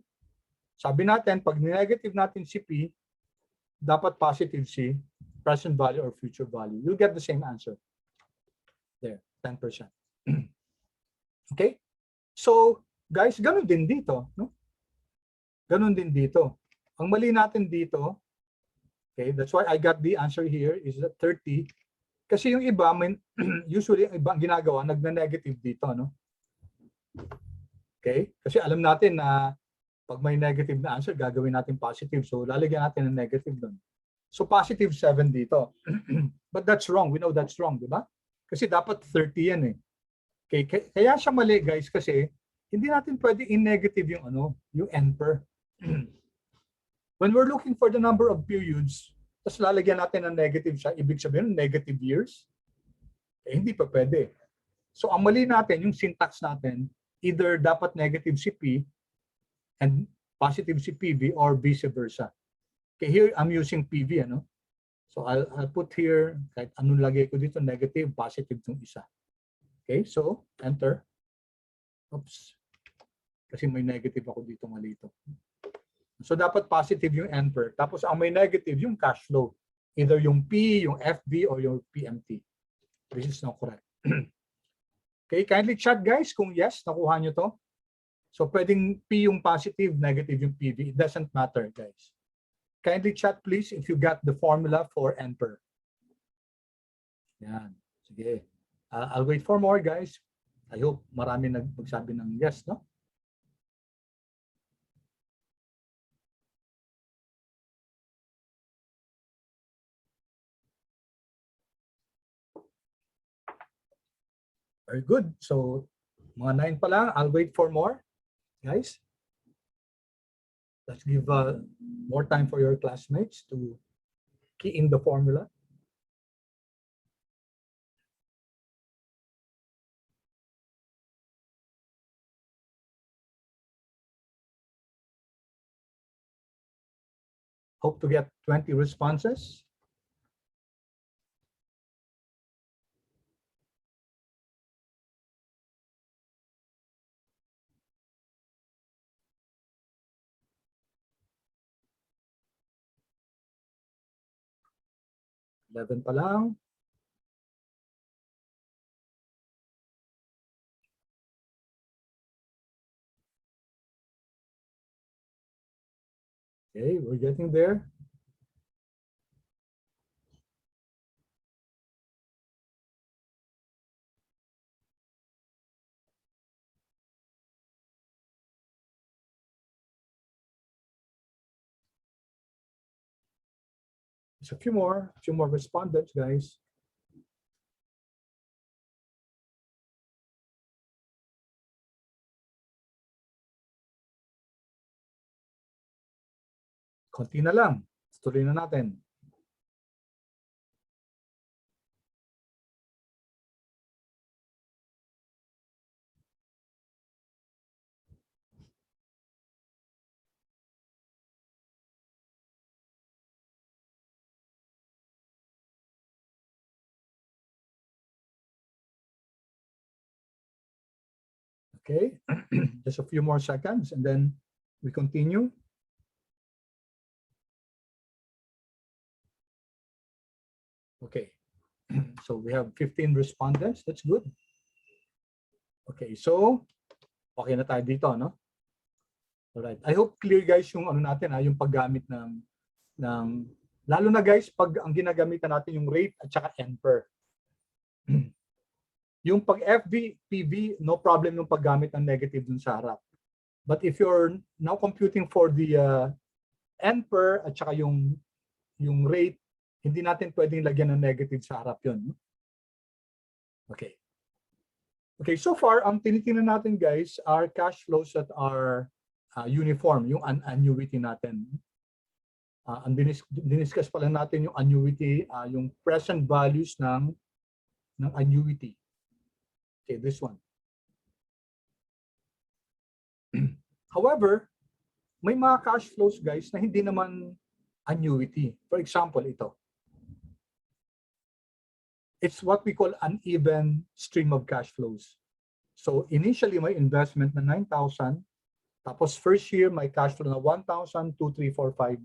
Sabi natin, pag negative natin si P, dapat positive si present value or future value. You'll get the same answer. There, 10%. Okay? So, guys, ganun din dito, no? Ganun din dito. Ang mali natin dito, okay, that's why I got the answer here is that 30. Kasi yung iba, usually yung iba ginagawa, nagna-negative dito, no? Okay? Kasi alam natin na Pag may negative na answer, gagawin natin positive. So lalagyan natin ng negative doon. So positive 7 dito. But that's wrong. We know that's wrong, di ba? Kasi dapat 30 yan eh. Okay, kaya siya mali guys kasi hindi natin pwede in-negative yung yung n-per. When we're looking for the number of periods, tapos lalagyan natin ng negative siya, ibig sabihin negative years, hindi pa pwede. So ang mali natin, yung syntax natin, either dapat negative si P and positive si PV or vice versa. Okay, here I'm using PV, So I'll put here, kahit anong lagay ko dito, negative, positive yung isa. Okay, so enter. Oops. Kasi may negative ako dito, mali ito. So dapat positive yung n-per. Tapos ang may negative yung cash flow. Either yung P, yung FV, or yung PMT. This is not correct. Okay, kindly chat guys kung yes, nakuha nyo to. So pwedeng P yung positive, negative yung PV. It doesn't matter guys. Kindly chat please if you got the formula for n-per. Yan. Sige. I'll wait for more guys. I hope marami nagsabi ng yes, no? Very good. So, mga 9 pa lang. I'll wait for more, guys. Let's give more time for your classmates to key in the formula. Hope to get 20 responses. Eleven pa lang. Okay, we're getting there. There's a few more respondents, guys. Konti na lang. Tuloy na natin. Okay, just a few more seconds and then we continue. Okay, so we have 15 respondents. That's good. Okay, so okay na tayo dito, no? Alright, I hope clear guys yung natin, yung paggamit ng lalo na guys pag ang ginagamitan natin yung rate at saka n-per. Yung pag FV, PV, no problem yung paggamit ng negative dun sa harap. But if you're now computing for the n-per at saka yung rate, hindi natin pwedeng lagyan ng negative sa harap yun. Okay. Okay, so far, ang tinitingnan natin guys are cash flows that are uniform, yung annuity natin. Ang diniscuss pala natin yung annuity, yung present values ng annuity. Okay, this one. However, may mga cash flows guys na hindi naman annuity. For example, ito. It's what we call uneven stream of cash flows. So initially may investment na 9,000, tapos first year may cash flow na 1,000, 2, 3, 4, 5.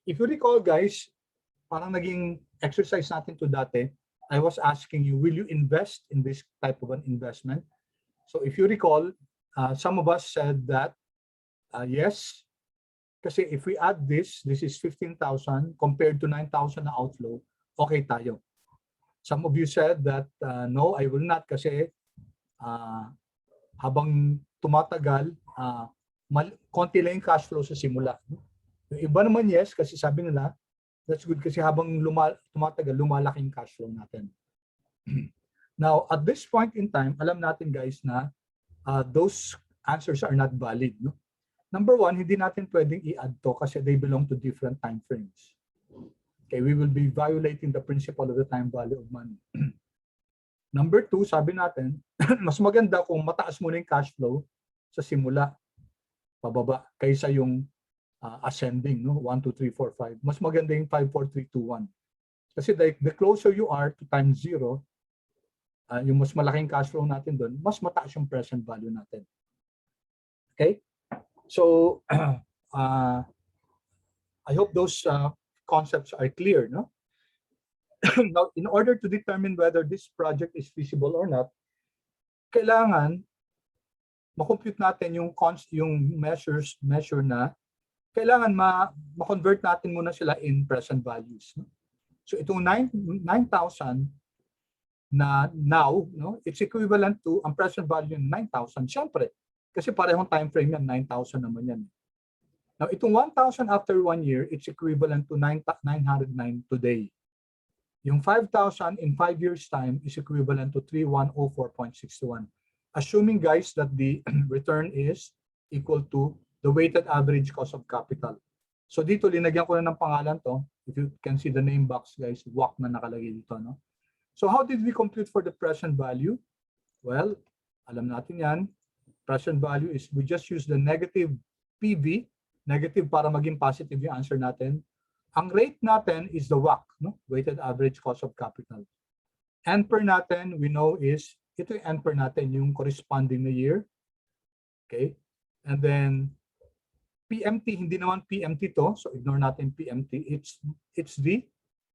If you recall guys, parang naging exercise natin to dati, I was asking you, will you invest in this type of an investment? So if you recall, some of us said that yes, kasi if we add this is 15,000 compared to 9,000 na outflow, okay tayo. Some of you said that no, I will not kasi habang tumatagal, konti lang yung cash flow sa simula. Yung iba naman, yes, kasi sabi nila, that's good kasi habang tumatagal, lumalaki yung cash flow natin. Now, at this point in time, alam natin guys na those answers are not valid. No? Number one, hindi natin pwedeng i-add to kasi they belong to different time frames. Okay, we will be violating the principle of the time value of money. Number two, sabi natin, mas maganda kung mataas muna yung cash flow sa simula, pababa, kaysa yung ascending, no? 1, 2, 3, 4, 5. Mas maganda yung 5, 4, 3, 2, 1. Kasi the closer you are to time zero, yung mas malaking cash flow natin doon, mas mataas yung present value natin. Okay? So, I hope those concepts are clear, no? Now, in order to determine whether this project is feasible or not, kailangan ma-compute natin yung measure na kailangan ma-convert natin muna sila in present values. No? So itong 9,000 na now, no, it's equivalent to ang present value ng 9,000. Siyempre, kasi parehong time frame yan, 9,000 naman yan. Now, itong 1,000 after 1 year, it's equivalent to 909 today. Yung 5,000 in 5 years' time is equivalent to 3,104.61. Assuming, guys, that the return is equal to the weighted average cost of capital. So dito, linagyan ko na ng pangalan to. If you can see the name box, guys, WAC na nakalagay dito. No? So how did we compute for the present value? Well, alam natin yan. Present value is we just use the negative PV, negative para maging positive yung answer natin. Ang rate natin is the WAC, no? Weighted average cost of capital. N per natin, we know is, ito yung N per natin, yung corresponding na year. Okay? And then, PMT, hindi naman PMT to, so ignore natin PMT. It's the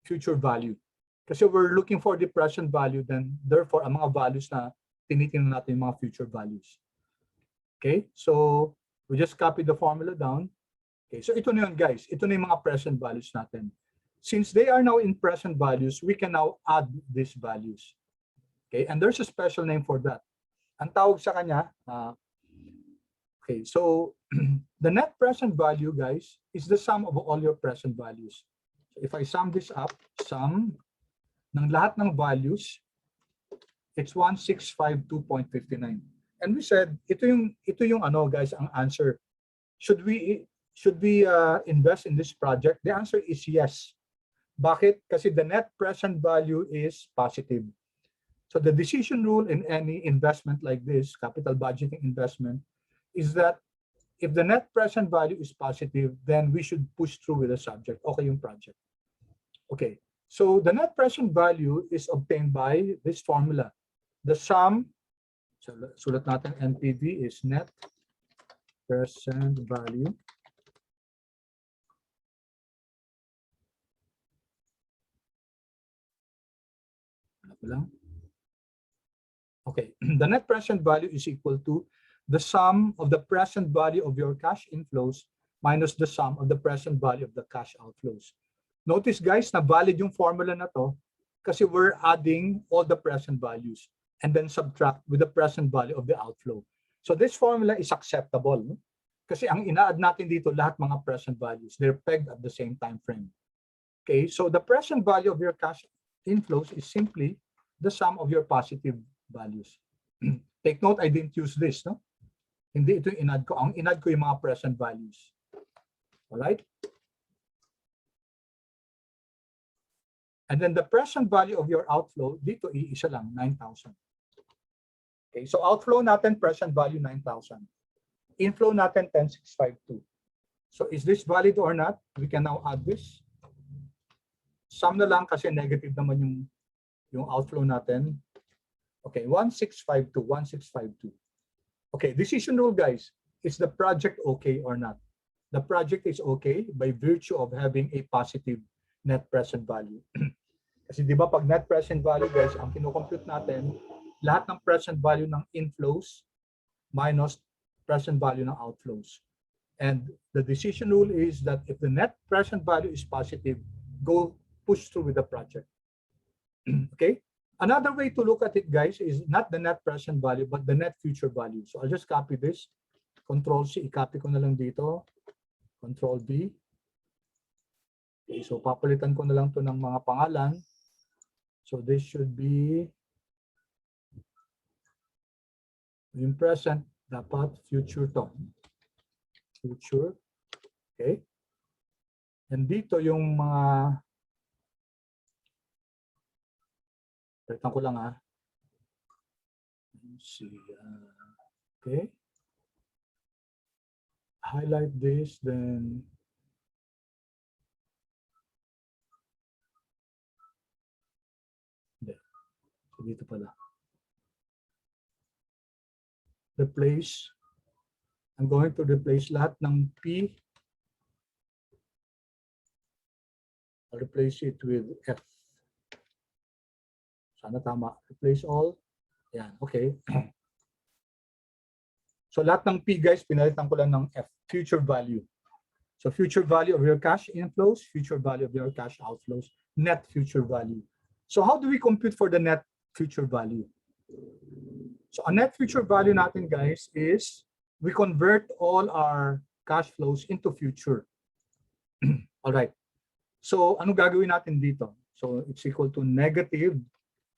future value. Kasi we're looking for the present value, then therefore, ang mga values na tinitingnan natin yung mga future values. Okay? So, we just copy the formula down. Okay, so ito na yun, guys. Ito na yung mga present values natin. Since they are now in present values, we can now add these values. Okay, and there's a special name for that. Ang tawag sa kanya, okay, so the net present value, guys, is the sum of all your present values. So if I sum this up, sum ng lahat ng values, it's 1652.59. And we said, ito yung ano, guys, ang answer. Should we invest in this project? The answer is yes. Bakit? Kasi the net present value is positive. So the decision rule in any investment like this, capital budgeting investment, is that if the net present value is positive, then we should push through with the subject. Okay yung project. Okay. So the net present value is obtained by this formula. The sum, so sulat natin NPV is net present value okay, the net present value is equal to the sum of the present value of your cash inflows minus the sum of the present value of the cash outflows. Notice, guys, na valid yung formula na to kasi we're adding all the present values and then subtract with the present value of the outflow. So this formula is acceptable, no? Kasi ang ina-add natin dito lahat mga present values. They're pegged at the same time frame. Okay, so the present value of your cash inflows is simply the sum of your positive values. Take note, I didn't use this, no? Hindi ito yung in-add ko. Ang in-add ko yung mga present values. Alright? And then the present value of your outflow, dito iisa lang, 9,000. Okay, so outflow natin, present value 9,000. Inflow natin, 10,652. So is this valid or not? We can now add this. Sum na lang kasi negative naman yung outflow natin. Okay, 1652, 1652. Okay, decision rule, guys. Is the project okay or not? The project is okay by virtue of having a positive net present value. Kasi di ba pag net present value, guys, ang kinocompute natin, lahat ng present value ng inflows minus present value ng outflows. And the decision rule is that if the net present value is positive, go push through with the project. Okay? Another way to look at it, guys, is not the net present value, but the net future value. So I'll just copy this. Control C, i-copy ko na lang dito. Control V. Okay, so papalitan ko na lang to ng mga pangalan. So this should be yung present, dapat future to. Future. Okay. And dito yung mga, palitan ko lang ha. Let's see. Okay. Highlight this, then so dito pala. Replace. I'm going to replace lahat ng P. I'll replace it with F. Sana tama. Replace all. Yan, okay. So lahat ng P guys, pinalitan ko lang ng F. Future value. So future value of your cash inflows, future value of your cash outflows, net future value. So how do we compute for the net future value? So a net future value natin guys is we convert all our cash flows into future. All right. So ano gagawin natin dito? So it's equal to negative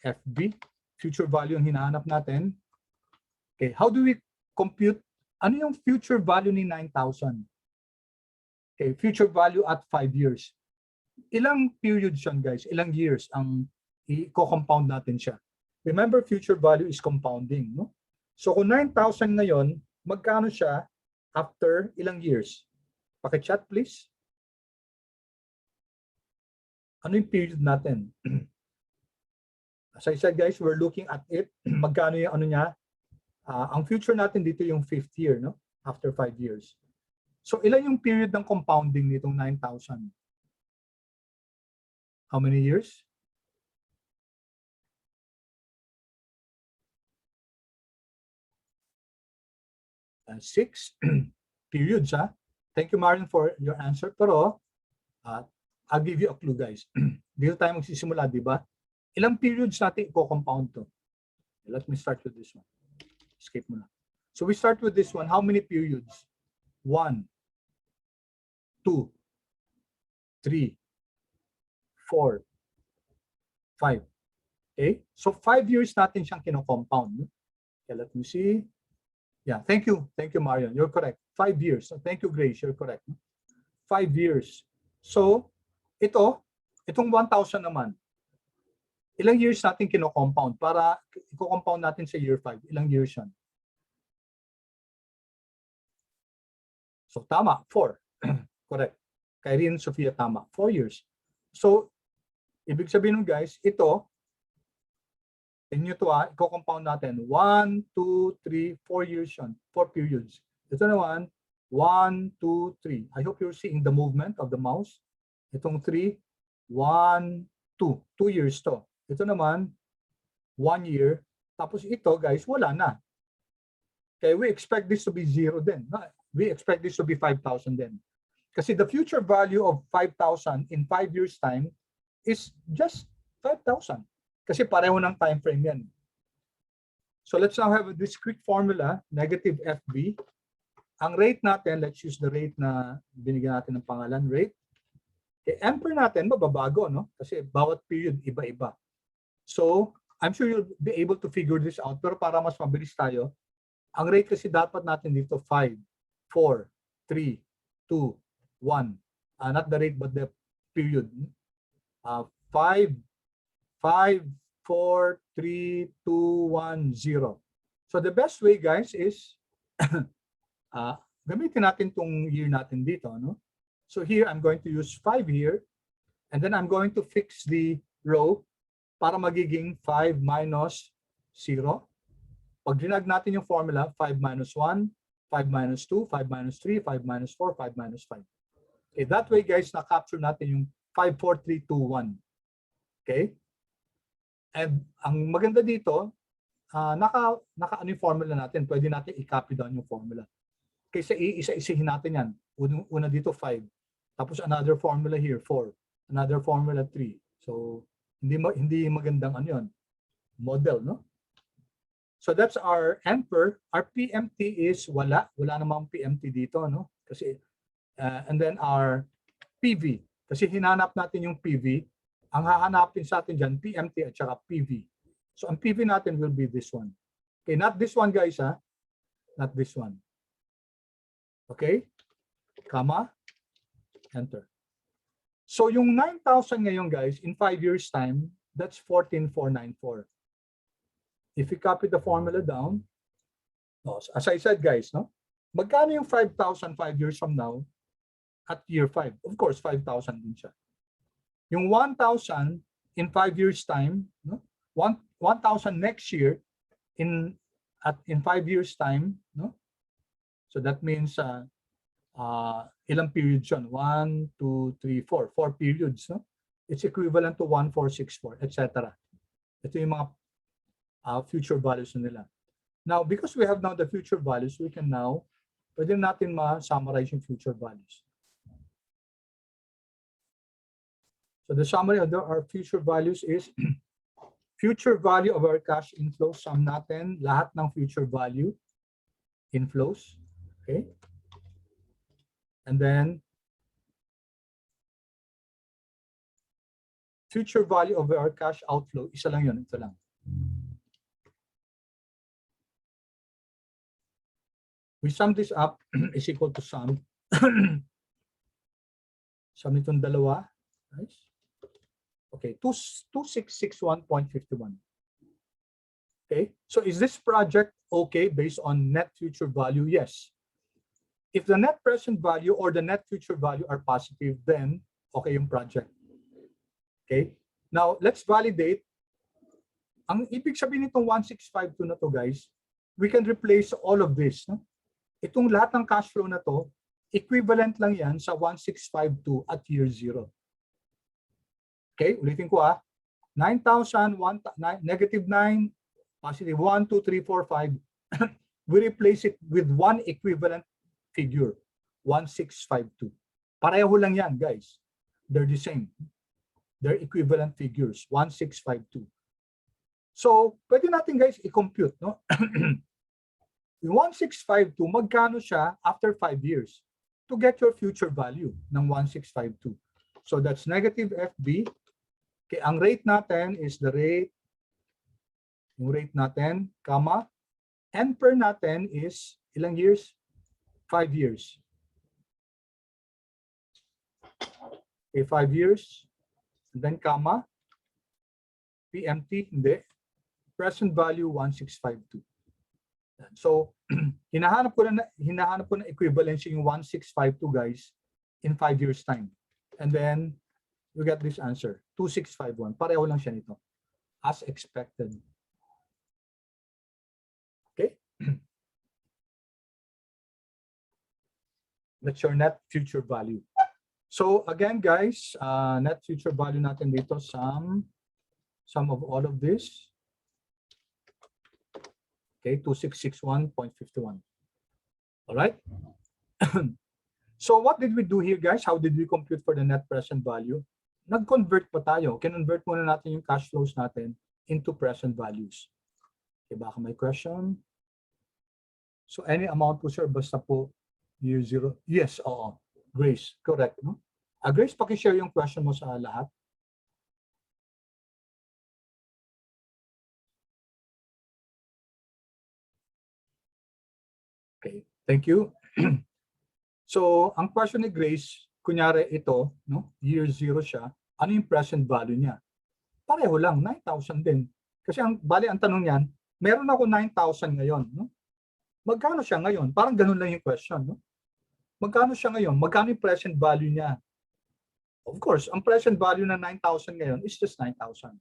FB, future value ang hinahanap natin. Okay, how do we compute? Ano yung future value ni 9,000? Okay, future value at 5 years. Ilang periods yan guys? Ilang years ang i-compound natin siya? Remember, future value is compounding, no? So kung 9,000 ngayon, magkano siya after ilang years? Paki-chat please. Ano yung period natin? As I said guys, we're looking at it. Magkano yung ano niya? Ang future natin dito yung 5th year, no? After 5 years. So ilan yung period ng compounding nitong 9,000? How many years? 6 periods, ha? Thank you, Marian, for your answer. Pero, I'll give you a clue, guys. Dito tayo magsisimula, di ba? Ilang periods natin i-compound to? Let me start with this one. Escape mo na. So we start with this one. How many periods? 1, 2, 3, 4, 5. Okay? So 5 years natin siyang kino-compound. Okay, let me see. Yeah, thank you. Thank you, Marian. You're correct. 5 years. So, thank you, Grace. You're correct. 5 years. So, itong 1,000 naman, ilang years natin kino-compound para i-compound natin sa year 5? Ilang years yan? So, tama. 4. Correct. Kyrene, Sofia, tama. 4 years. So, ibig sabihin nun, guys, ito, inyo to i-compound natin. 1, 2, 3, 4 years yan. 4 periods. Ito naman, 1, 2, 3. I hope you're seeing the movement of the mouse. Itong 3, 1, 2. 2 years to. Ito naman, 1 year. Tapos ito, guys, wala na. Okay, we expect this to be 0 din. We expect this to be 5,000 din. Kasi the future value of 5,000 in 5 years time is just 5,000. Kasi pareho ng time frame yan. So let's now have a discrete formula, negative FB. Ang rate natin, let's use the rate na binigyan natin ng pangalan, rate. Okay, ampere natin, mababago, no? Kasi bawat period, iba-iba. So, I'm sure you'll be able to figure this out. Pero para mas mabilis tayo, ang rate kasi dapat natin dito 5, 4, 3, 2, 1. Not the rate, but the period. 5, 4, 3, 2, 1, 0. So the best way, guys, is gamitin natin tong year natin dito, no? So here I'm going to use 5 here, and then I'm going to fix the row para magiging 5 minus 0. Pag dinag natin yung formula, 5 minus 1, 5 minus 2, 5 minus 3, 5 minus 4, 5 minus 5. Okay, that way, guys, na-capture natin yung 5, 4, 3, 2, 1. Okay? And ang maganda dito, naka ano yung formula natin, pwede natin i-copy down yung formula. Kaysa isa-isihin natin yan. Una dito 5. Tapos another formula here, 4. Another formula 3. So, hindi magandang ano yun. Model, no? So that's our NPER. Our PMT is wala. Wala namang PMT dito, no? Kasi, and then our PV. Kasi hinanap natin yung PV. Ang hahanapin sa atin dyan, PMT at saka PV. So ang PV natin will be this one. Okay, not this one guys, ha? Not this one. Okay? Comma, enter. So yung 9,000 ngayon guys, in 5 years time, that's 14,494. If we copy the formula down, as I said guys, no? Magkano yung 5,000 5 years from now at year 5? Of course, 5,000 din siya. Yung 1,000 in 5 years time, no? 1,000 next year in 5 years time, no? So that means ilang periods yun? 1, 2, 3, 4. 4 periods, no? It's equivalent to 1,464, etc. Ito yung mga future values nila. Now, because we have now the future values, we can now, pwede natin ma-summarize yung future values. So the summary of our future values is future value of our cash inflows, sum natin lahat ng future value inflows. Okay? And then future value of our cash outflow, isa lang yun, ito lang. We sum this up is equal to sum. Sum nitong dalawa. Nice. Okay, 2661.51. Okay, so is this project okay based on net future value? Yes. If the net present value or the net future value are positive, then okay yung project. Okay, now let's validate. Ang ibig sabihin nitong 1652 na to guys, we can replace all of this. No? Itong lahat ng cash flow na to, equivalent lang yan sa 1652 at year 0. Okay, ulitin ko 9,000, negative 9, positive 1, 2, 3, 4, 5. We replace it with one equivalent figure, 1652. Pareho lang yan, guys. They're the same. They're equivalent figures, 1652. So, pwede natin guys i-compute, no? Yung 1652, magkano siya after 5 years to get your future value ng 1652. So, that's negative FB. Okay, ang rate natin is the rate, yung rate natin, comma, NPER natin is ilang years? 5 years. Okay, 5 years. And then comma, PMT, hindi. Present value, 1652. So, hinahanap ko na equivalency yung 1652 guys in 5 years time. And then, you get this answer, 2651. Pareho lang siya nito, as expected. Okay? That's your net future value. So again, guys, net future value natin dito, sum of all of this. Okay, 2661.51. All right? So what did we do here, guys? How did we compute for the net present value? Nag-convert pa tayo. Kinonvert muna natin yung cash flows natin into present values. Okay, baka may question? So any amount po, sir, basta po year 0. Yes, oo. Grace, correct, no? Grace, paki-share yung question mo sa lahat. Okay, thank you. So, ang question ni Grace, kunyari ito, no? Year 0 siya, ano yung present value niya? Pareho lang, 9,000 din. Kasi ang tanong niyan, meron ako 9,000 ngayon, no? Magkano siya ngayon? Parang ganun lang yung question, no? Magkano siya ngayon? Magkano yung present value niya? Of course, ang present value na 9,000 ngayon is just 9,000.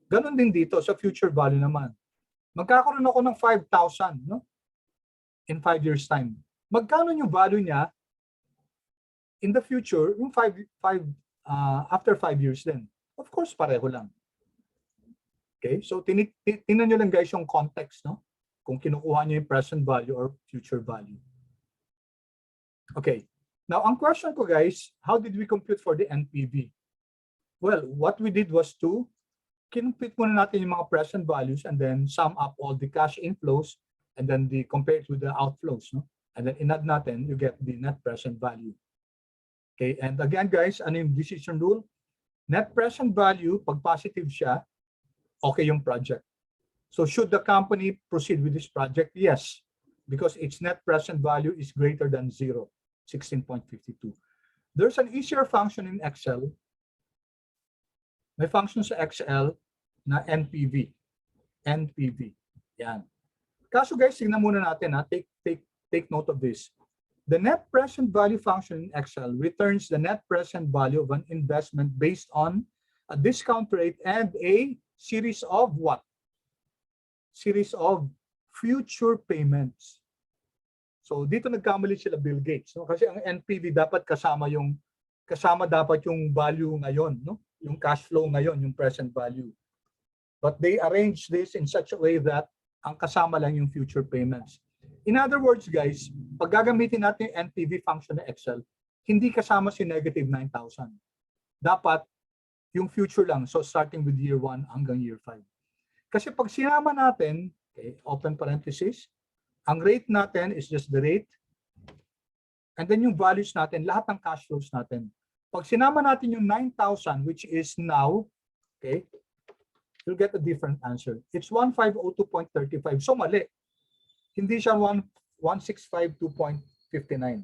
Ganun din dito sa future value naman. Magkakaroon ako ng 5,000, no? In 5 years time. Magkano yung value niya in the future, yung after 5 years din? Of course, pareho lang. Okay, so tingnan nyo lang guys yung context, no? Kung kinukuha nyo yung present value or future value. Okay, now ang question ko guys, how did we compute for the NPV? Well, what we did was to kinumpit muna natin yung mga present values and then sum up all the cash inflows and then compare it with the outflows, no? And then in-add natin, you get the net present value. Okay, and again guys, ano yung decision rule? Net present value, pag positive siya, okay yung project. So should the company proceed with this project? Yes, because its net present value is greater than 0, 16.52. There's an easier function in Excel. May function sa Excel na NPV. NPV. Yan. Kaso guys, tingnan muna natin ha. Take note of this. The net present value function in Excel returns the net present value of an investment based on a discount rate and a series of what? Series of future payments. So dito nagkamali sila Bill Gates, no? Kasi ang NPV dapat kasama dapat yung value ngayon, no? Yung cash flow ngayon, yung present value. But they arrange this in such a way that ang kasama lang yung future payments. In other words, guys, pag gagamitin natin yung NPV function ng Excel, hindi kasama si negative 9,000. Dapat yung future lang. So starting with year 1 hanggang year 5. Kasi pag sinama natin, okay, open parenthesis, ang rate natin is just the rate. And then yung values natin, lahat ng cash flows natin. Pag sinama natin yung 9,000, which is now, okay, you'll get a different answer. It's 1502.35. So mali. Hindi siya 1652.59.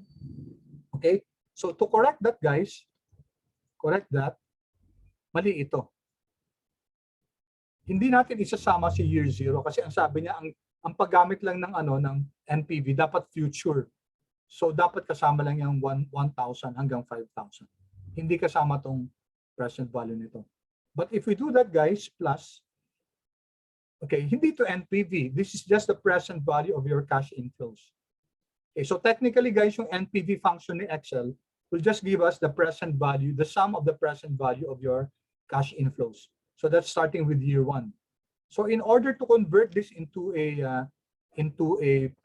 Okay? So to correct that, guys, mali ito. Hindi natin isasama si year 0 kasi ang sabi niya ang paggamit lang ng ng NPV dapat future. So dapat kasama lang yung 1,000 hanggang 5,000. Hindi kasama tong present value nito. But if we do that, guys, plus, okay, hindi to NPV. This is just the present value of your cash inflows. Okay, so technically, guys, yung NPV function in Excel will just give us the present value, the sum of the present value of your cash inflows. So that's starting with year 1. So in order to convert this into a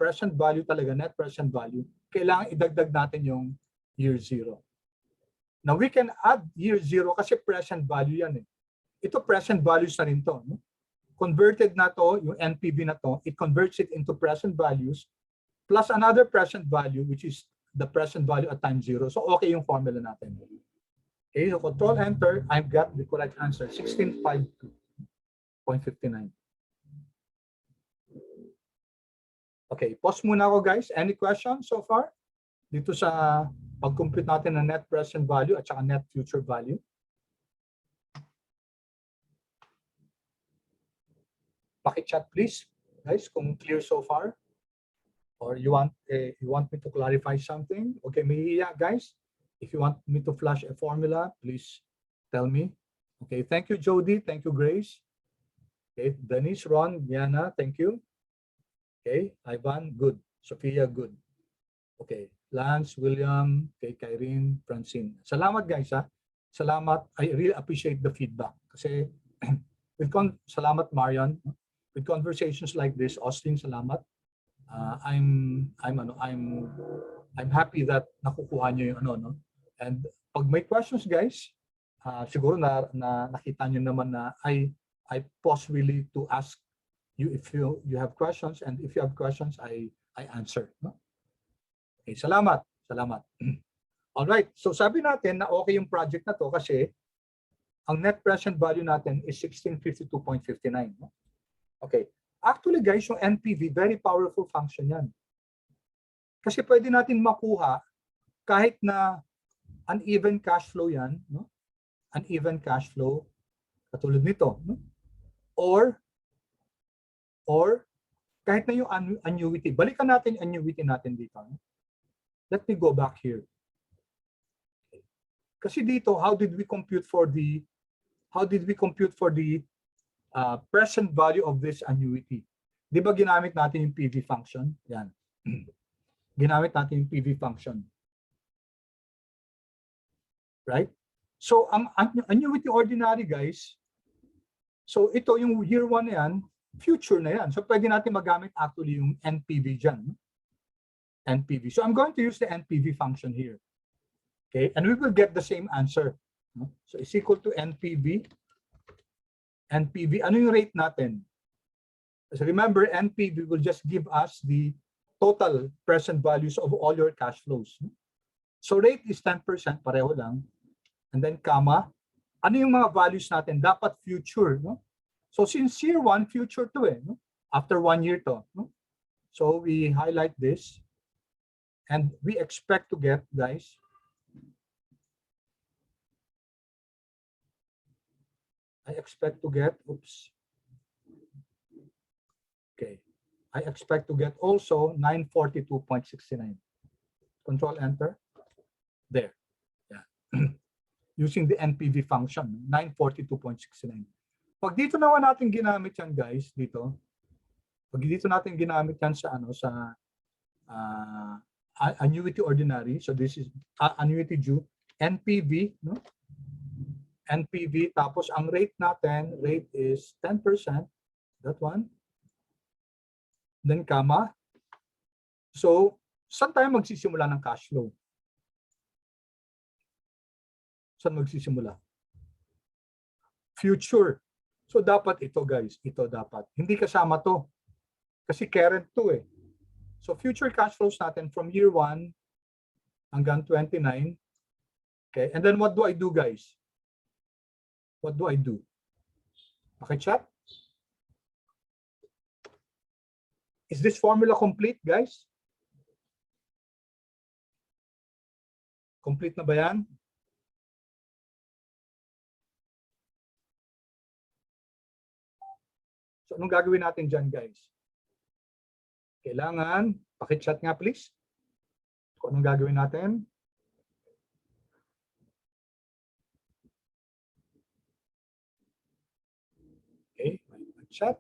present value talaga, net present value, kailangan idagdag natin yung year 0. Now we can add year 0 kasi present value yan eh. Ito present values na rin to. No? Converted na to, yung NPV na to, it converts it into present values plus another present value which is the present value at time 0. So okay yung formula natin. Okay, so control enter, I've got the correct answer, 1652.59. Okay, pause muna ako guys. Any questions so far? Dito sa pag-compute natin ng net present value at saka net future value. Paki-chat please, guys, kung clear so far. Or you want me to clarify something? Okay, Mihiya, guys. If you want me to flash a formula, please tell me. Okay, thank you, Jody. Thank you, Grace. Okay, Denise, Ron, Diana, thank you. Okay, Ivan, good. Sophia, good. Okay, Lance, William, okay, Kyrene, Francine. Salamat, guys, ha. Salamat. I really appreciate the feedback. Kasi, salamat, Marian. With conversations like this, Austin, salamat. I'm happy that nakukuha niyo yung no? And pag may questions, guys, siguro na nakita niyo naman na I pause really to ask you if you have questions, and if you have questions, I answer. No? Okay, salamat. All right. So sabi natin na okay yung project na to kasi ang net present value natin is 1652.59. No? Okay. Actually, guys, yung NPV, very powerful function yan. Kasi pwede natin makuha kahit na uneven cash flow yan, no? Uneven cash flow, katulad nito, no? Or kahit na yung annuity. Balikan natin yung annuity natin dito. No? Let me go back here. Kasi dito, how did we compute for the present value of this annuity? Di ba ginamit natin yung PV function? Yan. Ginamit natin yung PV function. Right? So, ang annuity ordinary, guys, so ito yung year 1 na yan, future na yan. So, pwede natin magamit actually yung NPV dyan. NPV. So, I'm going to use the NPV function here. Okay? And we will get the same answer. So, is equal to NPV. NPV. Ano yung rate natin? So remember, NPV will just give us the total present values of all your cash flows. So rate is 10%, pareho lang. And then comma, ano yung mga values natin? Dapat future. No? So since year 1, future to eh. No? After 1 year to. No? So we highlight this. And we expect to get, guys, I expect to get, oops. Okay. I expect to get also 942.69. Control Enter. There. Yeah. Using the NPV function, 942.69. Pag dito naman natin ginamit yan, guys, dito. Pag dito natin ginamit yan sa ano sa annuity ordinary. So this is annuity due NPV, no? NPV, tapos ang rate natin, rate is 10%, that one. Then comma. So, saan tayo magsisimula ng cash flow? Saan magsisimula? Future. So, dapat ito, guys. Ito dapat. Hindi kasama to. Kasi current to eh. So, future cash flows natin from year 1 hanggang 29. Okay, and then what do I do, guys? What do I do? Pakichat? Is this formula complete, guys? Complete na ba yan? So, anong gagawin natin dyan, guys? Kailangan, pakichat nga, please. Kung anong gagawin natin? Okay, chat.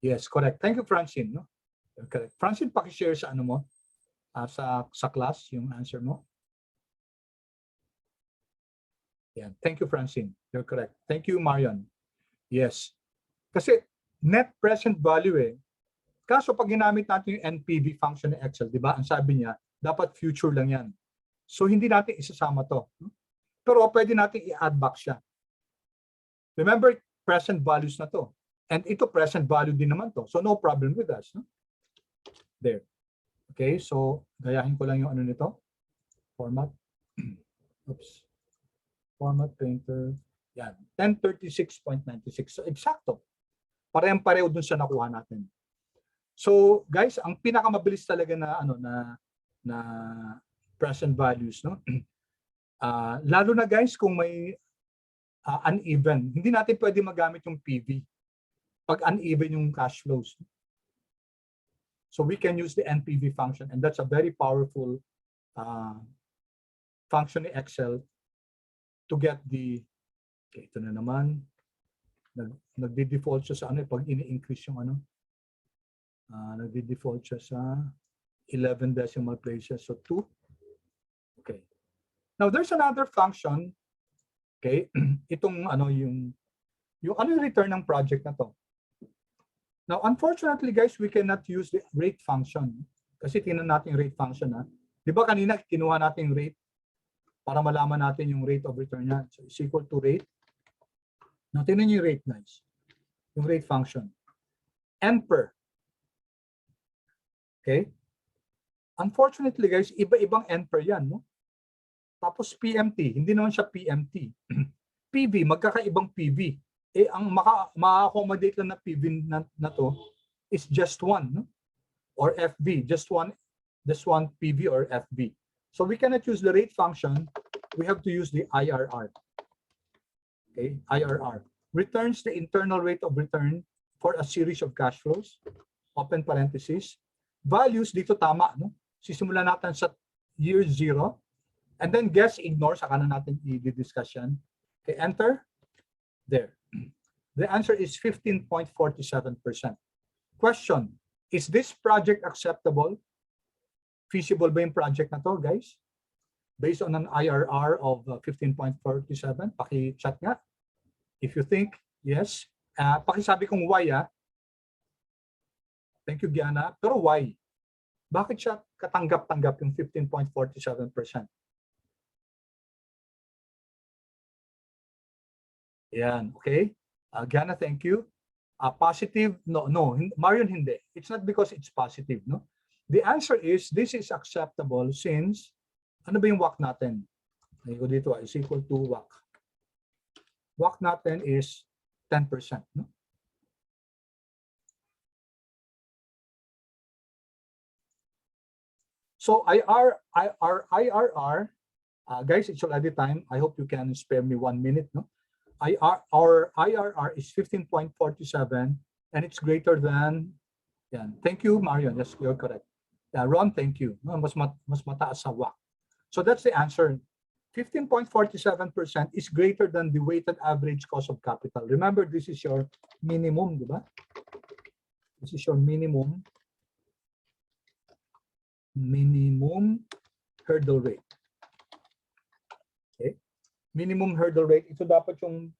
Yes, correct. Thank you, Francine. No? Correct. Francine, paki-share sa ano mo, sa class, yung answer mo. Yeah. Thank you, Francine. You're correct. Thank you, Marion. Yes. Kasi net present value eh. Kaso pag ginamit natin yung NPV function ng Excel, di ba? Ang sabi niya, dapat future lang yan. So hindi natin isasama to. Pero pwede natin i-add back siya. Remember, present values na to. And ito present value din naman to. So no problem with us. No? There. Okay, so gayahin ko lang yung ano nito. Format. Oops. Format painter. Yan. 1036.96. So eksakto. Parehong-pareho dun sa nakuha natin. So guys, ang pinakamabilis talaga na ano na present values, no? Lalo na guys kung may uneven. Hindi natin pwede magamit yung PV pag uneven yung cash flows. So we can use the NPV function, and that's a very powerful function in Excel to get the, okay, ito na naman, nagde-default siya sa ano, pag ini-increase yung ano, nagde-default siya sa 11 decimal places, so 2. Okay. Now there's another function. Okay, itong ano yung return ng project na to. Now, unfortunately, guys, we cannot use the rate function. Kasi tingnan natin yung rate function. Di ba kanina kinuha natin yung rate para malaman natin yung rate of return niya. So, is equal to rate. Now, tingnan niyo yung rate, guys. Yung rate function. N per. Okay? Unfortunately, guys, iba-ibang N per yan, no? Tapos PMT, hindi naman siya PMT. PV, magkakaibang PV. Eh, ang maka-accommodate lang na PV na to is just one, no? Or FV, just one PV or FV. So we cannot use the rate function. We have to use the IRR. Okay, IRR. Returns the internal rate of return for a series of cash flows. Open parenthesis. Values, dito tama, no? Sisimula natin sa year 0. And then guess, ignore, saka na natin i-discuss yan. Okay, enter. There. The answer is 15.47%. Question, is this project acceptable? Feasible ba yung project na to, guys? Based on an IRR of 15.47, paki-chat nga. If you think, yes. Pakisabi kong why, Thank you, Gianna. Pero why? Bakit siya katanggap-tanggap yung 15.47%? Yan, okay? Gianna, thank you. Positive, no, Marion, hindi. It's not because it's positive, no? The answer is, this is acceptable since, ano ba yung WACC natin? Ito dito, is equal to WACC. WACC natin is 10%, no? So IRR, guys, it's already time. I hope you can spare me 1 minute, no? Our IRR is 15.47 and it's greater than, yan. Thank you, Marion. Yes, you're correct. Yeah, Ron, thank you. No, mas mataas sa WACC. So that's the answer. 15.47% is greater than the weighted average cost of capital. Remember, this is your minimum, di ba? This is your minimum hurdle rate. Okay? Minimum hurdle rate, ito dapat yung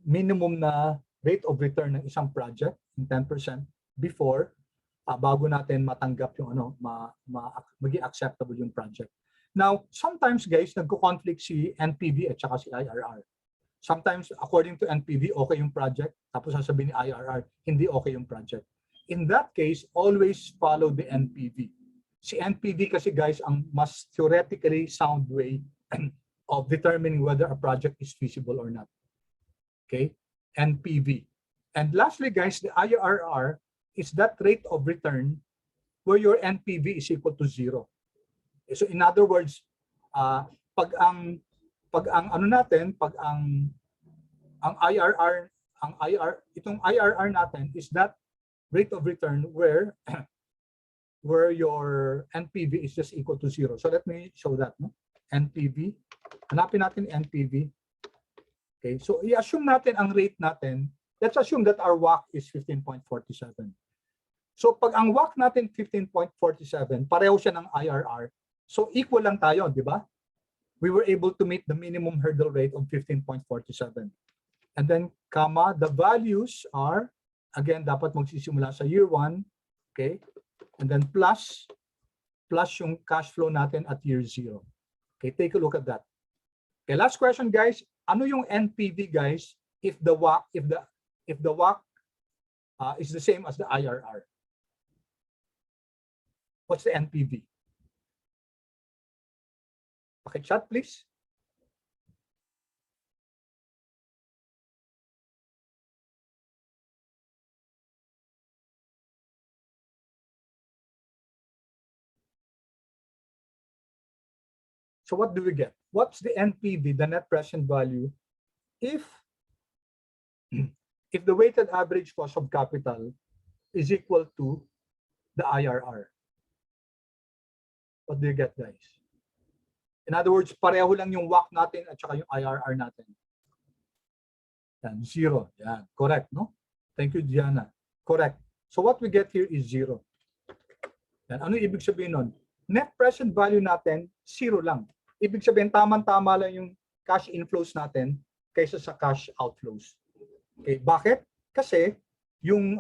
minimum na rate of return ng isang project, yung 10% before bago natin matanggap yung maging acceptable yung project. Now, sometimes guys, nagko-conflict si NPV at saka si IRR. Sometimes, according to NPV, okay yung project, tapos sasabihin ni IRR, hindi okay yung project. In that case, always follow the NPV. Si NPV kasi guys, ang mas theoretically sound way of determining whether a project is feasible or not. Okay? NPV. And lastly guys, the IRR is that rate of return where your NPV is equal to 0. So in other words, pag ang itong IRR natin is that rate of return where your NPV is just equal to 0. So let me show that, no? NPV. Hanapin natin NPV. Okay, so i-assume natin ang rate natin. Let's assume that our WACC is 15.47. So pag ang WACC natin 15.47, pareho siya ng IRR. So equal lang tayo, di ba? We were able to meet the minimum hurdle rate of 15.47. And then, comma, the values are, again, dapat magsisimula sa year 1, okay? And then plus yung cash flow natin at year 0. Okay, take a look at that. Okay, last question, guys. Ano yung NPV, guys, if the WACC is the same as the IRR? What's the NPV? Paki-chat, please. So what do we get? What's the NPV, the net present value, if the weighted average cost of capital is equal to the IRR? What do you get, guys? In other words, pareho lang yung WACC natin at saka yung IRR natin. Yan, 0. Yan, correct, no? Thank you, Diana. Correct. So what we get here is 0. Yan, ano ibig sabihin nun? Net present value natin, 0 lang. Ibig sabihin, tama-tama lang yung cash inflows natin kaysa sa cash outflows. Okay, bakit? Kasi yung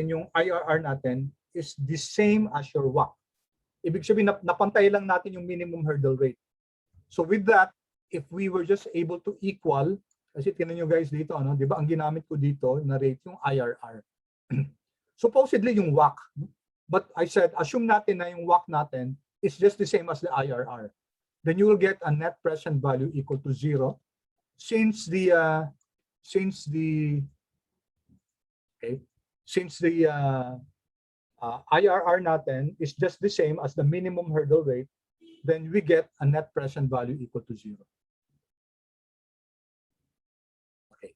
yung IRR natin is the same as your WACC. Ibig sabihin, napantay lang natin yung minimum hurdle rate. So with that, if we were just able to equal, kasi tingnan nyo guys dito, di ba, ang ginamit ko dito na rate yung IRR. Supposedly yung WACC. But I said, assume natin na yung WACC natin is just the same as the IRR. Then you will get a net present value equal to 0 since the IRR natin is just the same as the minimum hurdle rate. Then we get a net present value equal to 0. Okay.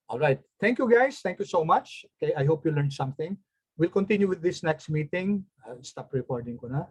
All right. Thank you, guys. Thank you so much. Okay. I hope you learned something. We'll continue with this next meeting. I'll stop recording ko na.